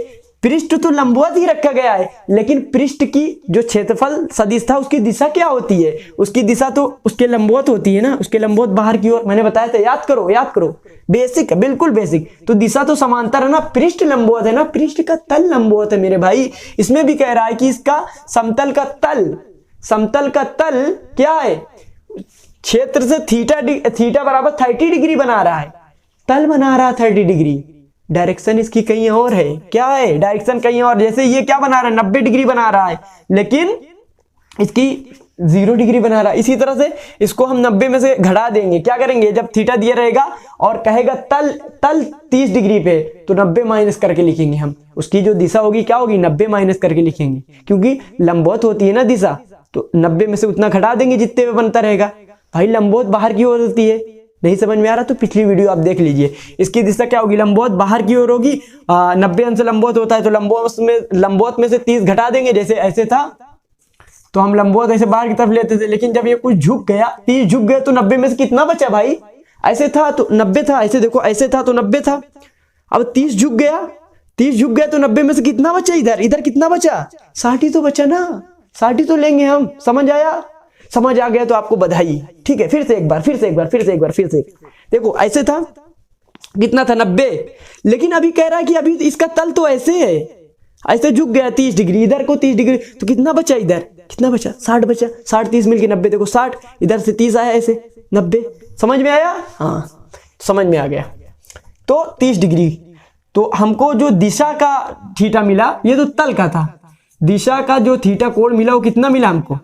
पृष्ठ तो लंबवत ही रखा गया है, लेकिन पृष्ठ की जो क्षेत्रफल सदिश था उसकी दिशा क्या होती है, उसकी दिशा तो उसके लंबवत होती है ना, उसके लंबवत बाहर की ओर, मैंने बताया था, याद करो, बेसिक है, बिल्कुल बेसिक। तो दिशा तो समांतर है ना, पृष्ठ लंबवत है ना, पृष्ठ का तल लंबवत है मेरे भाई। इसमें भी कह रहा है कि इसका समतल का तल क्या है, क्षेत्र से थीटा बराबर 30 डिग्री बना रहा है, तल बना रहा है 30 डिग्री, डायरेक्शन इसकी कहीं और है, क्या है, डायरेक्शन कहीं और, जैसे ये क्या बना रहा है, 90 डिग्री बना रहा है, लेकिन इसकी 0 डिग्री बना रहा है। इसी तरह से इसको हम 90 में से घटा देंगे, क्या करेंगे, जब थीटा दिया रहेगा और कहेगा तल 30 डिग्री पे, तो 90 माइनस करके लिखेंगे हम, उसकी जो दिशा होगी क्या होगी, 90 माइनस करके लिखेंगे, क्योंकि लंबवत होती है ना दिशा, तो 90 में से उतना घटा देंगे जितने में बनता रहेगा। भाई लंबवत बाहर की ओर होती है, नहीं समझ में आ रहा तो पिछली वीडियो आप देख लीजिए। इसकी दिशा क्या होगी, लंबवत बाहर की ओर होगी, 90 अंश लंबवत होता है, तो लंबवत में से 30 घटा देंगे, जैसे ऐसे था तो हम लंबवत ऐसे बाहर की तरफ लेते थे, लेकिन जब ये कुछ झुक गया, 30 झुक गए, तो 90 में से कितना बचा भाई, ऐसे था तो 90 था, ऐसे देखो ऐसे था तो 90 था, अब 30 झुक गया तो 90 में से कितना बचा, इधर कितना बचा, 60 ही तो बचा ना, 60 ही तो लेंगे हम। समझ आया, समझ आ गया तो आपको बधाई, ठीक है। फिर से एक बार देखो, ऐसे था, कितना था 90, लेकिन अभी कह रहा है कि अभी इसका तल तो ऐसे है, ऐसे झुक गया 30 डिग्री, इधर को 30 डिग्री, तो कितना बचा, इधर कितना बचा, 60 बचा, 60 30 मिलके 90, देखो 60, इधर से 30 आया, ऐसे 90, समझ में आया, हाँ समझ में आ गया। तो 30 डिग्री, तो हमको जो दिशा का थीटा मिला, ये तो तल का था, दिशा का जो थीटा कोण मिला वो कितना मिला हमको,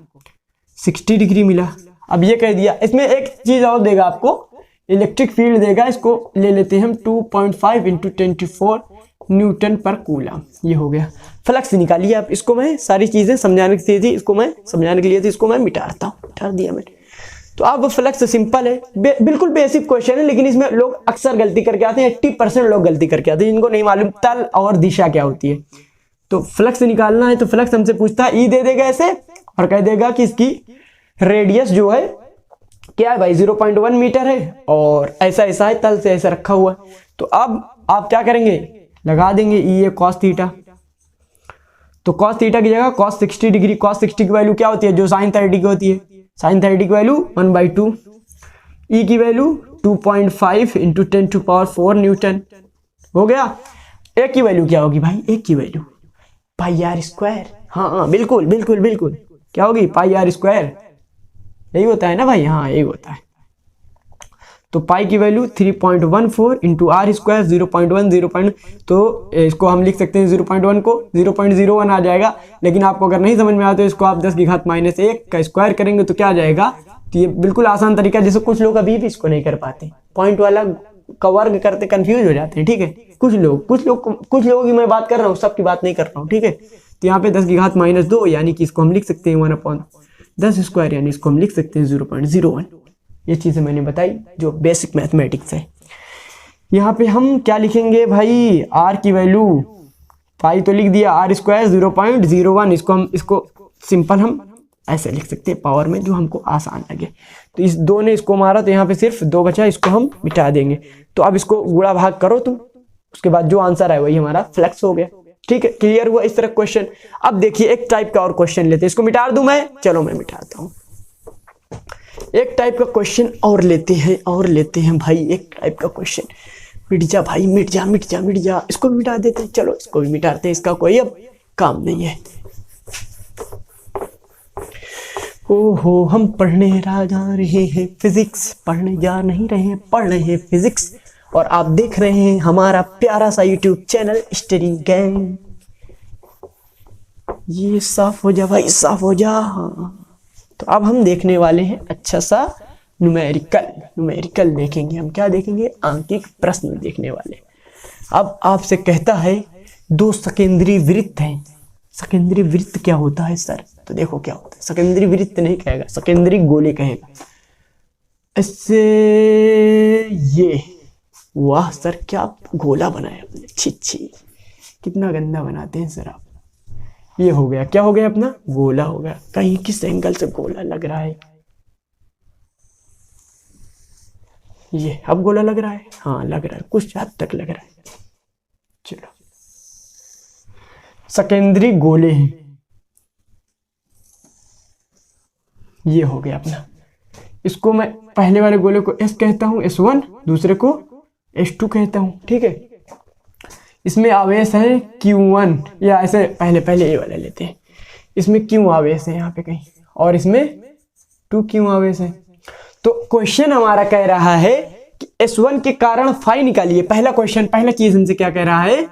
60 डिग्री मिला। अब ये कह दिया, इसमें एक चीज और देगा आपको, इलेक्ट्रिक फील्ड देगा, इसको ले लेते हैं हम 2.5 × 24 न्यूटन पर कूलम, ये हो गया। फ्लक्स निकालिए आप, इसको मैं सारी चीजें समझाने के लिए थी, इसको मैं मिटा दिया मैंने। तो अब फ्लक्स सिंपल है, बिल्कुल बेसिक क्वेश्चन है, लेकिन इसमें लोग अक्सर गलती करके आते हैं, 80% लोग गलती करके आते हैं, जिनको नहीं मालूम तल और दिशा क्या होती है। तो फ्लक्स निकालना है, तो फ्लक्स हमसे पूछता है, ई दे देगा ऐसे और कह देगा कि इसकी रेडियस जो है क्या है भाई, 0.1 मीटर है, और ऐसा है, तल से ऐसा रखा हुआ है। तो अब आप क्या करेंगे, लगा देंगे ई कॉस थीटा, तो कॉस थीटा की जगह कॉस 60 डिग्री, कॉस 60 की वैल्यू क्या होती है, जो साइन 30 की होती है, साइन 30 की वैल्यू 1/2, ई की वैल्यू 2.5 × 10⁴ न्यूटन, हो गया। ए की वैल्यू क्या होगी भाई, ए की वैल्यू πr², हाँ बिल्कुल, क्या होगी, πr², यही होता है ना भाई, हाँ यही होता है। तो पाई की वैल्यू 3.14 इंटू आर स्क्वायर 0.1 तो इसको हम लिख सकते हैं 0.1 को 0.01 आ जाएगा। लेकिन आपको अगर नहीं समझ में आता तो इसको आप 10 की घात -1 का स्क्वायर करेंगे तो क्या आ जाएगा। तो ये बिल्कुल आसान तरीका, जैसे कुछ लोग अभी भी इसको नहीं कर पाते, पॉइंट वाला का वर्ग करते कंफ्यूज हो जाते हैं, ठीक है। कुछ लोगों की मैं बात कर रहा हूँ, सबकी बात नहीं कर रहा हूँ, ठीक है। तो यहाँ पे 10 की घात -2 यानी कि इसको हम लिख सकते हैं 1/10 स्क्वायर, यानी इसको हम लिख सकते हैं 0.01। ये चीज़ें मैंने बताई जो बेसिक मैथमेटिक्स है। यहाँ पे हम क्या लिखेंगे भाई, आर की वैल्यू पाई तो लिख दिया, आर स्क्वायर 0.01, इसको सिंपल हम ऐसे लिख सकते हैं पावर में, जो हमको आसान लगे। तो इस 2 ने इसको मारा तो यहाँ पे सिर्फ 2 बचा, इसको हम मिटा देंगे। तो अब इसको गुणा भाग करो तुम, उसके बाद जो आंसर है वही हमारा फ्लक्स हो गया, ठीक है। क्लियर हुआ इस तरह क्वेश्चन। अब देखिए एक टाइप का और क्वेश्चन लेते हैं, इसको मिटा दूं मैं, चलो मैं मिटाता हूँ। एक टाइप का क्वेश्चन और लेते हैं भाई, एक टाइप का क्वेश्चन। मिट जा भाई, मिट जा, इसको भी मिटा देते हैं, चलो इसको भी मिटाते हैं, इसका कोई अब काम नहीं है। ओहो, हम पढ़ने जा रहे हैं फिजिक्स, पढ़ने जा नहीं रहे हैं, पढ़ रहे हैं फिजिक्स, और आप देख रहे हैं हमारा प्यारा सा यूट्यूब चैनल स्टडी गैंग। ये साफ हो जा भाई, साफ हो जा। तो अब हम देखने वाले हैं अच्छा सा न्यूमेरिकल देखेंगे हम। क्या देखेंगे, आंकिक प्रश्न देखने वाले। अब आपसे कहता है 2 सकेंद्रीय वृत्त हैं। सकेंद्रीय वृत्त क्या होता है सर? तो देखो क्या होता है, सकेंद्रीय वृत्त नहीं कहेगा, सकेंद्रीय गोले कहेगा। इससे ये, वाह सर क्या गोला बनाया आपने, छी कितना गंदा बनाते हैं सर आप। ये हो गया, क्या हो गया अपना, गोला हो गया। कहीं किस एंगल से गोला लग रहा है, ये अब गोला लग रहा है, हाँ लग रहा है, कुछ हद तक लग रहा है। चलो सकेंद्रीय गोले हैं, ये हो गया अपना। इसको मैं पहले वाले गोले को S कहता हूं, S1, दूसरे को S2 कहता हूं, ठीक है। इसमें आवेश है Q1, या ऐसे पहले ये वाला लेते हैं। इसमें Q आवेश है यहाँ पे कहीं, और इसमें 2Q आवेश है। तो क्वेश्चन हमारा कह रहा है कि S1 के कारण फाई निकालिए। पहला क्वेश्चन, पहला चीज हमसे क्या कह रहा है,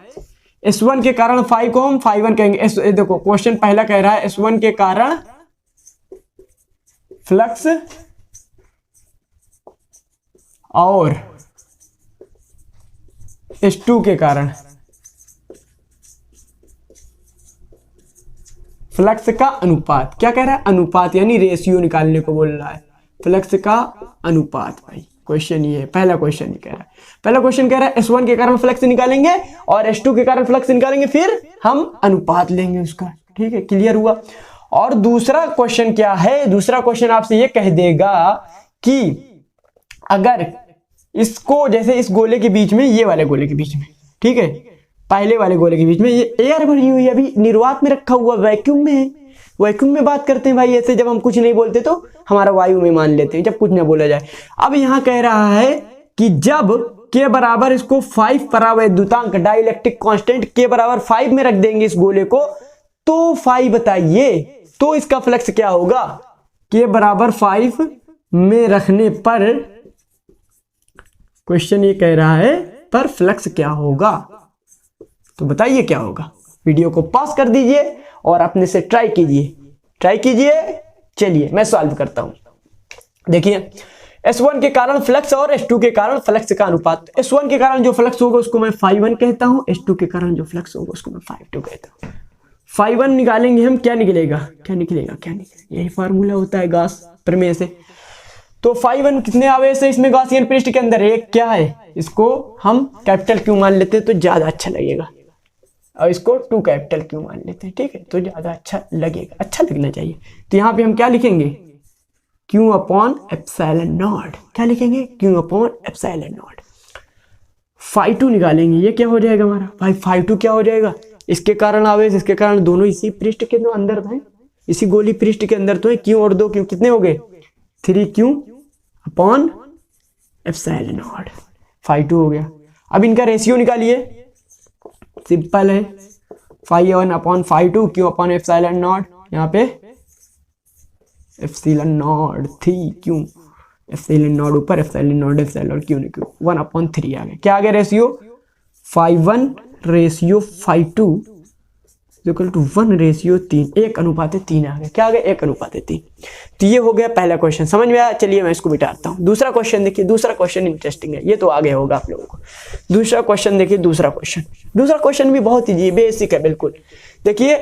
S1 के कारण फाई को हम φ1 कहेंगे। देखो क्वेश्चन पहला कह रहा है S1 के कारण फ्लक्स और S2 के कारण फ्लक्स का अनुपात। क्या कह रहा है, अनुपात, यानी रेशियो निकालने को बोल रहा है, फ्लक्स का अनुपात। भाई क्वेश्चन ये है, पहला क्वेश्चन ये कह रहा है। पहला क्वेश्चन कह रहा है S1 के कारण फ्लक्स निकालेंगे और S2 के कारण फ्लक्स निकालेंगे, फिर हम अनुपात लेंगे उसका, ठीक है। क्लियर हुआ। और दूसरा क्वेश्चन क्या है, दूसरा क्वेश्चन आपसे ये कह देगा कि अगर इसको, जैसे इस गोले के बीच में, ये वाले गोले के बीच में, ठीक है, पहले वाले गोले के बीच में ये एयर भरी हुई है, अभी निर्वात में रखा हुआ, वैक्यूम में है। वैक्यूम में बात करते हैं भाई ऐसे, जब हम कुछ नहीं बोलते तो हमारा वायु में मान लेते हैं, जब कुछ ना बोला जाए। अब यहां कह रहा है कि जब के बराबर इसको 5 परावैद्युतांक, डाइलेक्ट्रिक कांस्टेंट के बराबर 5 में रख देंगे इस गोले को, तो 5 बताइए, तो इसका फ्लक्स क्या होगा। के बराबर 5 में रखने पर, क्वेश्चन ये कह रहा है पर फ्लक्स क्या होगा, तो बताइए क्या होगा। वीडियो को पॉज कर दीजिए और अपने से ट्राई कीजिए। चलिए मैं सॉल्व करता हूं। देखिए S1 के कारण फ्लक्स और S2 के कारण फ्लक्स का अनुपात। S1 के कारण जो फ्लक्स होगा उसको मैं φ1 कहता हूं, S2 के कारण जो फ्लक्स होगा उसको मैं φ2 कहता हूं। φ1 निकालेंगे हम, क्या निकलेगा, यही फार्मूला होता है गॉस प्रमेय से। तो φ1 कितने आवेश है इसमें गॉसियन पृष्ठ के अंदर, एक क्या है, इसको हम कैपिटल Q मान लेते हैं तो ज्यादा अच्छा लगेगा, और इसको 2 कैपिटल Q मान लेते हैं, ठीक है, तो ज्यादा अच्छा लगेगा, अच्छा लगना चाहिए। तो यहाँ पे हम क्या लिखेंगे, Q/ε0। क्या लिखेंगे, Q/ε0। φ2 निकालेंगे, ये क्या हो जाएगा हमारा भाई, φ2 क्या हो जाएगा, इसके कारण आवेश, इसके कारण दोनों इसी पृष्ठ के अंदर है, इसी गोली पृष्ठ के अंदर तो है। Q और 2 Q कितने हो गए, 3Q/ε0। φ2 हो गया। अब इनका रेशियो निकालिए, सिंपल है, φ1/φ2 Q/ε0। यहाँ पे ε0 3Q एप्सिलॉन नॉट ऊपर, एप्सिलॉन नॉट एप्सिलॉन क्यू नहीं क्यू, 1/3 आ गया। क्या आ गया रेशियो? 5:1:5:2 इक्वल टू 1:3, 1:3 आ गया। क्या आ गया? 1:3। तो ये हो गया पहला क्वेश्चन, समझ में आया? चलिए मैं इसको मिटाता हूँ। दूसरा क्वेश्चन देखिए, दूसरा क्वेश्चन इंटरेस्टिंग है, ये तो आ गया होगा आप लोगों को। दूसरा क्वेश्चन देखिए, दूसरा क्वेश्चन भी बहुत ही बेसिक है बिल्कुल। देखिए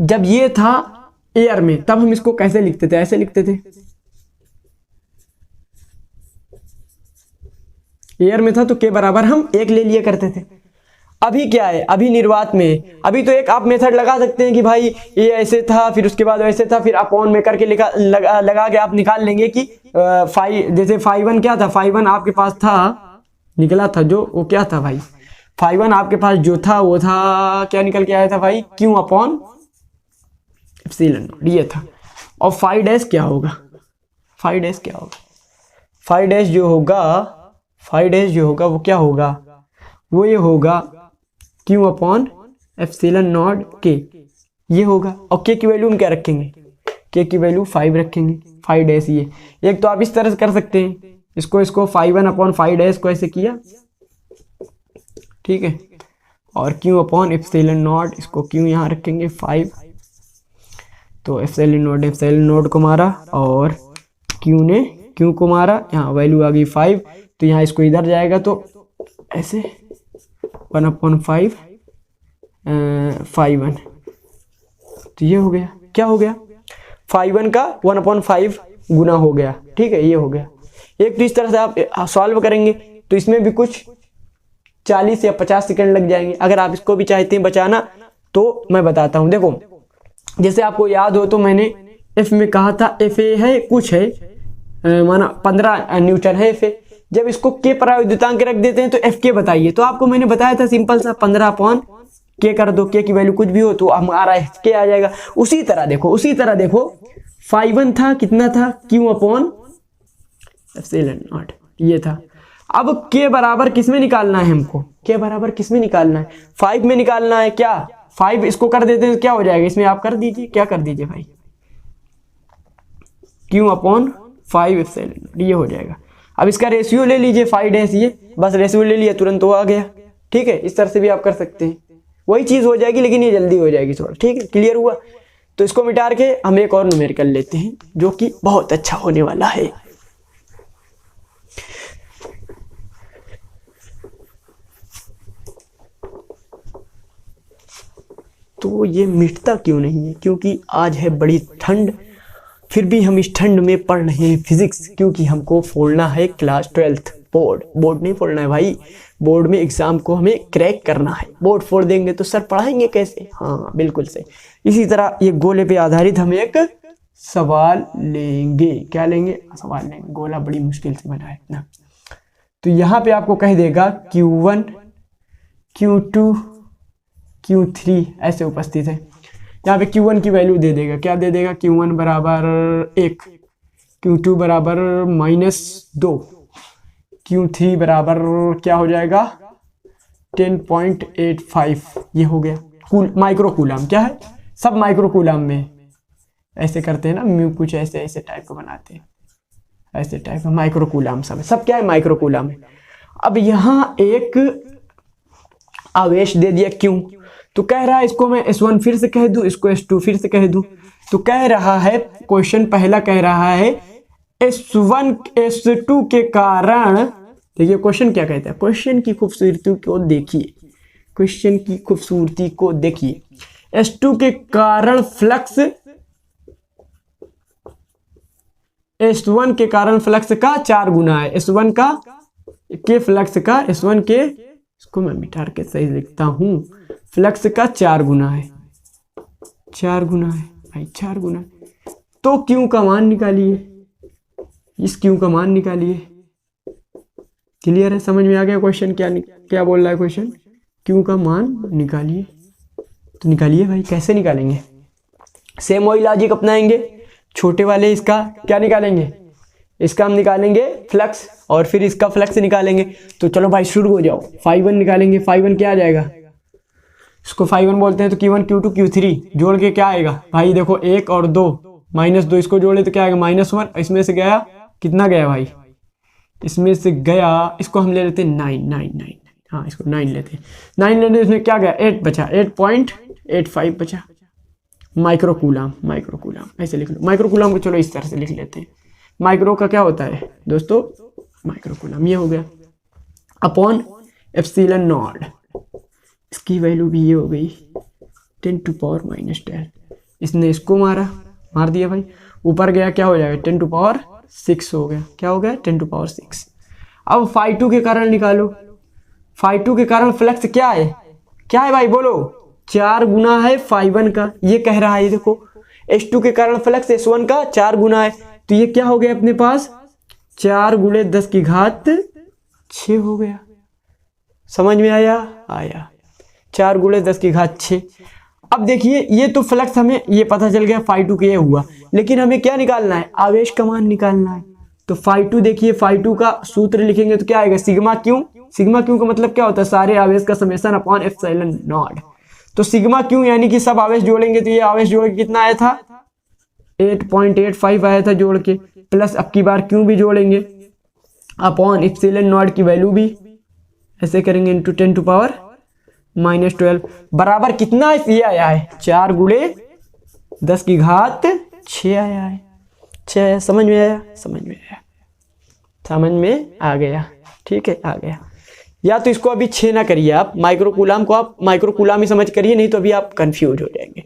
जब ये था एयर में तब हम इसको कैसे लिखते थे? ऐसे लिखते थे, एयर में था तो के बराबर हम 1 ले लिया करते थे। अभी क्या है? अभी निर्वात में, अभी तो एक आप मेथड लगा सकते हैं कि भाई ये ऐसे था, फिर उसके बाद वैसे था, फिर अपॉन में करके लगा के आप निकाल लेंगे कि जैसे 5:1 क्या था? 5:1 आपके पास था, निकला था जो, वो क्या था भाई? 5:1 आपके पास जो था वो था, क्या निकल के आया था भाई? Q अपॉन एप्सिलॉन नॉट, ये था। और 5' क्या होगा? 5' क्या होगा? 5' जो होगा, 5' जो होगा वो क्या होगा? वो ये होगा Q अपॉन एप्सिलॉन नॉट के, ये होगा। और के की वैल्यू हम क्या रखेंगे? के की वैल्यू 5 रखेंगे। 5' ये एक तो आप इस तरह से कर सकते हैं, इसको 5:1 अपॉन 5' को ऐसे किया, ठीक है। और Q अपॉन एप्सिलॉन नॉट, इसको Q यहाँ रखेंगे 5, तो एप्सिलॉन नॉट को मारा और Q ने Q को मारा, यहाँ वैल्यू आ गई 5, तो यहाँ इसको इधर जाएगा तो ऐसे 1/5 5:1, तो ये हो गया। क्या हो गया? 5:1 का 1/5 गुना हो गया, ठीक है, ये हो गया। एक तो इस तरह से आप सॉल्व करेंगे तो इसमें भी कुछ 40 या 50 सेकंड लग जाएंगे। अगर आप इसको भी चाहते हैं बचाना तो मैं बताता हूँ। देखो जैसे आपको याद हो तो मैंने एफ में कहा था, एफ ए है कुछ है, माना 15 न्यूटन है एफ ए। जब इसको के पराविद्युतांक रख देते हैं तो एफ के बताइए, तो आपको मैंने बताया था सिंपल सा 15 अपॉन के कर दो, के की वैल्यू कुछ भी हो तो हमारा एफ के आ जाएगा। उसी तरह देखो 5:1 था, कितना था? Q अपॉन एप्सिलॉन नॉट, ये था। अब के बराबर किसमें निकालना है हमको? के बराबर किसमें निकालना है? 5 में निकालना है। क्या 5 इसको कर देते हैं तो क्या हो जाएगा? इसमें आप कर दीजिए, क्या कर दीजिए भाई? Q अपॉन 5 एप्सिलॉन, ये हो जाएगा। अब इसका रेशियो ले लीजिए 5' ये, बस रेशियो ले लिया तुरंत वो आ गया, ठीक है। इस तरह से भी आप कर सकते हैं, वही चीज हो जाएगी लेकिन ये जल्दी हो जाएगी थोड़ा, ठीक है। क्लियर हुआ? तो इसको मिटा के हम एक और न्यूमेरिकल लेते हैं जो कि बहुत अच्छा होने वाला है। तो ये मिटता क्यों नहीं है? क्योंकि आज है बड़ी ठंड, फिर भी हम इस ठंड में पढ़ रहे हैं फिजिक्स, क्योंकि हमको फोड़ना है क्लास 12th बोर्ड नहीं फोड़ना है भाई। बोर्ड में एग्जाम को हमें क्रैक करना है। बोर्ड फोड़ देंगे तो सर पढ़ाएंगे कैसे? हाँ बिल्कुल सही। इसी तरह ये गोले पे आधारित हम एक सवाल लेंगे। क्या लेंगे? सवाल लेंगे। गोला बड़ी मुश्किल से बना है ना, तो यहाँ पे आपको कह देगा Q1 Q2 Q3 ऐसे उपस्थित है। यहाँ पे Q1 की वैल्यू दे देगा, क्या दे देगा? Q1 बराबर 1, Q2 बराबर -2, Q3 बराबर क्या हो जाएगा? 10.85, ये हो गया। माइक्रो कूलम क्या है? सब माइक्रो कूलम में ऐसे करते हैं ना, म्यू कुछ ऐसे टाइप का बनाते हैं, ऐसे टाइप का माइक्रो कूलम सब क्या है? माइक्रो कूलम है। अब यहाँ एक आवेश दे दिया Q, तो कह रहा है इसको मैं S1 फिर से कह दूं, इसको S2 फिर से कह दूं, तो कह रहा है क्वेश्चन पहला कह रहा है S1 S2 के कारण, देखिए क्वेश्चन क्या कहता है, क्वेश्चन की खूबसूरती को देखिए, क्वेश्चन की खूबसूरती को देखिए। S2 के कारण फ्लक्स, S1 के कारण फ्लक्स का 4 गुना है, S1 का के फ्लक्स का, S1 के, इसको मैं मिटा के सही लिखता हूं, फ्लक्स का 4 गुना है, 4 गुना है भाई, 4 गुना। तो Q का मान निकालिए, इस Q का मान निकालिए। क्लियर है? समझ में आ गया क्वेश्चन क्या बोल रहा है क्वेश्चन? Q का मान निकालिए। तो निकालिए भाई, कैसे निकालेंगे? सेम वही लॉजिक अपनाएंगे, छोटे वाले इसका क्या निकालेंगे, इसका हम निकालेंगे फ्लक्स, और फिर इसका फ्लक्स निकालेंगे। तो चलो भाई शुरू हो जाओ। 5-1 निकालेंगे, 5-1 क्या आ जाएगा, इसको 5-1 बोलते हैं, तो Q1 Q2 Q3 जोड़ के क्या आएगा भाई? देखो 1 और 2 -2, इसको जोड़े तो क्या आएगा? -1, इसमें से गया कितना गया भाई, इसमें से गया, इसको हम ले लेते हैं 9, हाँ इसको 9 लेते हैं, 9 लेने इसमें क्या गया 8 बचा, 8.85 बचा माइक्रोकूलम ऐसे लिख लो। माइक्रोकूलम को चलो इस तरह से लिख लेते हैं, माइक्रो का क्या होता है दोस्तों माइक्रोकूलम, ये हो गया अपॉन एप्सिलॉन नॉट, इसकी वैल्यू भी ये हो गई 10⁻⁻10। इसने इसको मार दिया भाई, ऊपर गया क्या हो जाएगा 10⁻6 हो गया, क्या हो गया 10⁻6। अब φ2 के कारण निकालो, φ2 के कारण फ्लक्स क्या है भाई बोलो, 4 गुना है φ1 का, ये कह रहा है, ये देखो H2 के कारण फ्लक्स S1 का 4 गुना है, तो ये क्या हो गया अपने पास 4 × 10⁻6 हो गया। समझ में आया 4 × 10⁻6। अब देखिए ये तो फ्लक्स हमें ये पता चल गया φ2 के ये हुआ, लेकिन हमें क्या निकालना है, आवेश का मान निकालना है। तो φ2 देखिए, φ2 का सूत्र लिखेंगे तो क्या आएगा सिग्मा क्यू का मतलब क्या होता है, सारे आवेश का समेशन अपॉन एप्सिलॉन नॉट। तो सिग्मा क्यू यानी कि सब आवेश जोड़ेंगे तो ये आवेश जोड़ के कितना आया था 8.85 आया था जोड़ के, प्लस अब की बार क्यू भी जोड़ेंगे अपॉन एप्सिलॉन नॉट की वैल्यू भी ऐसे करेंगे इंटू 10⁻12 बराबर कितना ये आया है 4 × 10⁻6 आया है। 6 आया, समझ में आ गया, ठीक है आ गया। या तो इसको अभी 6 ना करिए आप, माइक्रोकूलम को आप माइक्रोकूलम ही समझ करिए, नहीं तो अभी आप कंफ्यूज हो जाएंगे।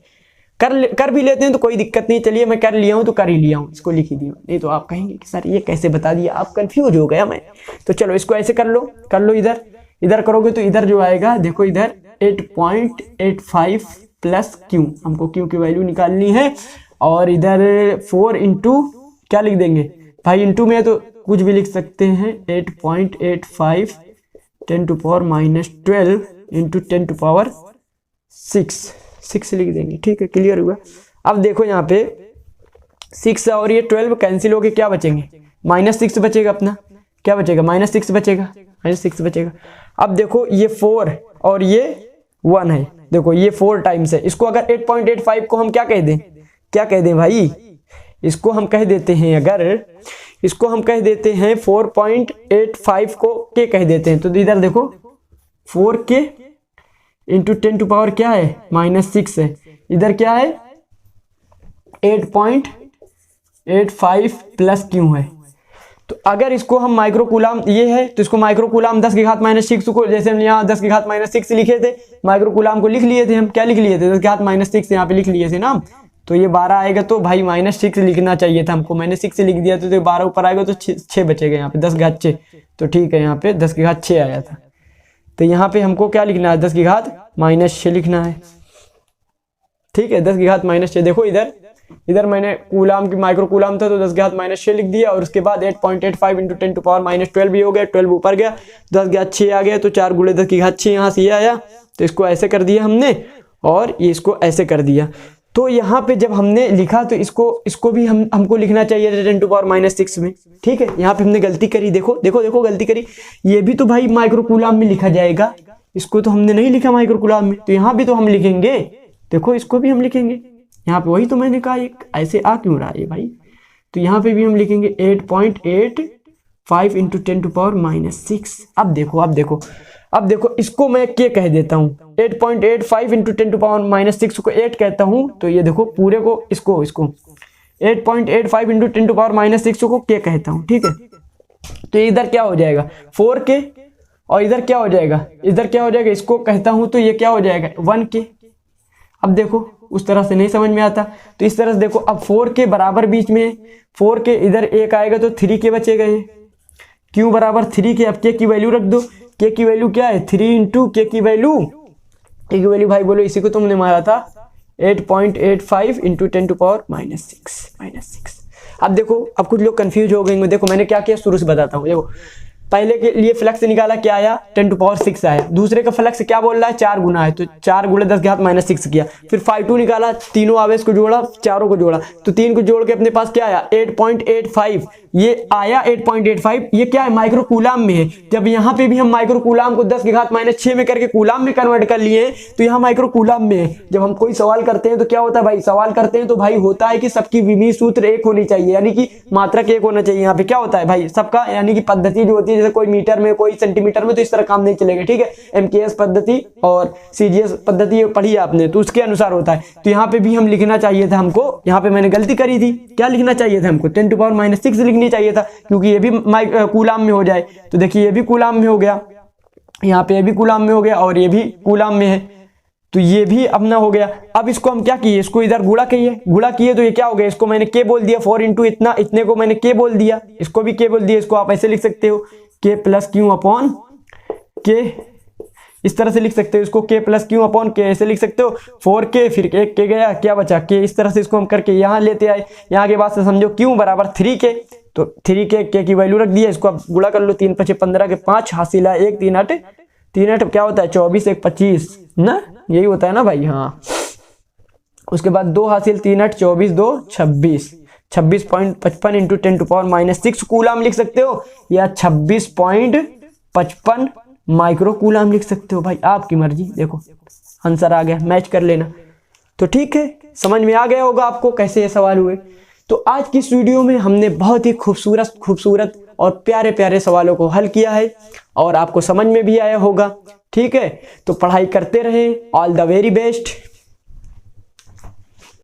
कर भी लेते हैं तो कोई दिक्कत नहीं, चलिए मैं कर लिया हूँ तो कर ही लिया हूँ, इसको लिख ही दिया, नहीं तो आप कहेंगे कि सर ये कैसे बता दिया, आप कंफ्यूज हो गया मैं। तो चलो इसको ऐसे कर लो, इधर करोगे तो इधर जो आएगा देखो, इधर 8.85 प्लस क्यू, हमको क्यू की वैल्यू निकालनी है, और इधर 4 इंटू क्या लिख देंगे भाई, इंटू में तो कुछ भी लिख सकते हैं, 8.85 10⁻12 इंटू 10⁻6 लिख देंगे, ठीक है क्लियर हुआ। अब देखो यहाँ पे 6 और ये 12 कैंसिल होके क्या बचेंगे -6 बचेगा अपना, क्या बचेगा -6 बचेगा। अब देखो ये 4 और ये 1 है, देखो ये 4 टाइम्स है, इसको अगर 8.85 को हम क्या कह दें भाई, इसको हम कह देते हैं, अगर इसको हम कह देते हैं 4.85 को के कह देते हैं, तो इधर देखो 4k इंटू 10⁻ क्या है -6 है, इधर क्या है 8.85 प्लस क्यू है। तो अगर इसको हम माइक्रोकूलम ये है तो इसको माइक्रोकूलम 10⁻6 को, जैसे हम यहाँ 10⁻6 लिखे थे, माइक्रोकूलम को लिख लिए थे हम, क्या लिख लिए थे 10⁻6 यहाँ पे लिख लिए थे ना, तो ये 12 आएगा, तो भाई -6 लिखना चाहिए था हमको, मैंने 6 लिख दिया, तो 12 ऊपर आएगा तो 6 बचेगा यहाँ पे 10⁻6, तो ठीक है यहाँ पे 10⁻6 आया था, तो यहाँ पे हमको क्या लिखना है 10⁻6 लिखना है, ठीक है 10⁻6। देखो इधर मैंने कूलम की माइक्रोकूलम था तो 10⁻6 लिख दिया, और उसके बाद 8.85 इंटू 10⁻12 भी हो गया, 12 ऊपर गया 10⁻6 आ गया, तो 4 × 10⁻6 यहाँ से ये आया, तो इसको ऐसे कर दिया हमने, और ये इसको ऐसे कर दिया। तो यहाँ पे जब हमने लिखा तो इसको भी हमको लिखना चाहिए 10⁻6 में, ठीक है। यहाँ पे हमने गलती करी, देखो गलती करी, ये भी तो भाई माइक्रोकूलम में लिखा जाएगा, इसको तो हमने नहीं लिखा माइक्रोकूलम में, तो यहाँ भी तो हम लिखेंगे, देखो इसको भी हम लिखेंगे यहाँ पे, वही तो मैंने कहा ऐसे आ क्यों रहा है भाई, तो यहाँ पे भी हम लिखेंगे 8.85 इंटू 10⁻6। अब देखो इसको मैं क्या कह देता हूँ, 8.85 इंटू 10⁻6 को 8 कहता हूँ, तो ये देखो पूरे को इसको 8.85 इंटू 10⁻6 को क्या कहता हूँ, ठीक है। तो इधर क्या हो जाएगा 4k, और इधर क्या हो जाएगा, इसको कहता हूँ तो ये क्या हो जाएगा 1k। अब देखो उस तरह से नहीं समझ में आता, तो इस तरह से देखो, अब 4k बराबर बीच में 4k, इधर 1 आएगा तो 3k बचेगा, ये q बराबर 3k। अब k की वैल्यू रख दो, k की वैल्यू क्या है 3 इंटू k की वैल्यू भाई बोलो, इसी को तुमने मारा था 8.85 इंटू 10⁻6। अब देखो, अब कुछ लोग कंफ्यूज हो गए, देखो मैंने क्या किया शुरू से बताता हूँ। देखो पहले के लिए फ्लक्स निकाला, क्या आया 10⁶ आया। दूसरे का फ्लक्स क्या बोल रहा है 4 गुना है, तो 4 × 10⁻⁻6 किया। फिर φ2 निकाला, तीनों आवेश को जोड़ा, चारों को जोड़ा, तो 3 को जोड़ के अपने पास क्या आया 8.85। ये आया 8.85, ये क्या है माइक्रो कूलाम में है। जब यहाँ पे भी हम माइक्रो कूलाम को 10⁻⁻6 में करके कूलाम में कन्वर्ट कर लिए, तो यहाँ माइक्रो कूलाम में है। जब हम कोई सवाल करते हैं तो क्या होता है भाई, सवाल करते हैं तो भाई होता है कि सबकी विमीय सूत्र एक होनी चाहिए, यानी कि मात्रक एक होना चाहिए। यहाँ पे क्या होता है भाई सबका, यानी कि पद्धति जो होती है, जैसे कोई मीटर में कोई सेंटीमीटर में, तो इस तरह काम नहीं चलेगा, ठीक है। MKS पद्धति और CGS पद्धति पढ़ी आपने, तो उसके अनुसार होता है। तो यहाँ पे भी हम लिखना चाहिए था हमको, यहाँ पे मैंने गलती करी थी, क्या लिखना चाहिए था हमको 10⁻⁻6 लिखनी चाहिए था, क्योंकि ये भी कूलाम में हो जाए। तो देखिए ये भी कूलाम में हो गया, यहाँ पे ये भी कूलाम में हो गया और ये भी कूलाम में है, तो ये भी अपना हो गया। अब इसको हम क्या किए, इसको इधर गुणा किए, तो ये क्या हो गया, इसको मैंने k बोल दिया, 4 × इतना, इतने को मैंने k बोल दिया, इसको भी k बोल दिया। इसको आप ऐसे लिख सकते हो k + q/k, इस तरह से लिख सकते हो इसको, k + q/k ऐसे लिख सकते हो। 4k, फिर एक k गया, क्या बचा k, इस तरह से इसको हम करके यहाँ लेते आए। यहाँ के बाद से समझो q = 3k, तो 3k k की वैल्यू रख दिया, इसको आप गुणा कर लो, 3 × 5 = 15 के 5 हासिल है 1 3 8 3 8 क्या होता है 24 1 25 ना, यही होता है ना भाई, हाँ। उसके बाद 2 हासिल 3 8 24 2 26, 26.55 × 10⁻⁻6 कूलाम लिख सकते हो, या 26.55 माइक्रो कूलाम लिख सकते हो भाई, आपकी मर्जी। देखो आंसर आ गया, मैच कर लेना। तो ठीक है, समझ में आ गया होगा आपको कैसे ये सवाल हुए। तो आज की इस वीडियो में हमने बहुत ही खूबसूरत और प्यारे प्यारे सवालों को हल किया है, और आपको समझ में भी आया होगा, ठीक है। तो पढ़ाई करते रहें, ऑल द वेरी बेस्ट।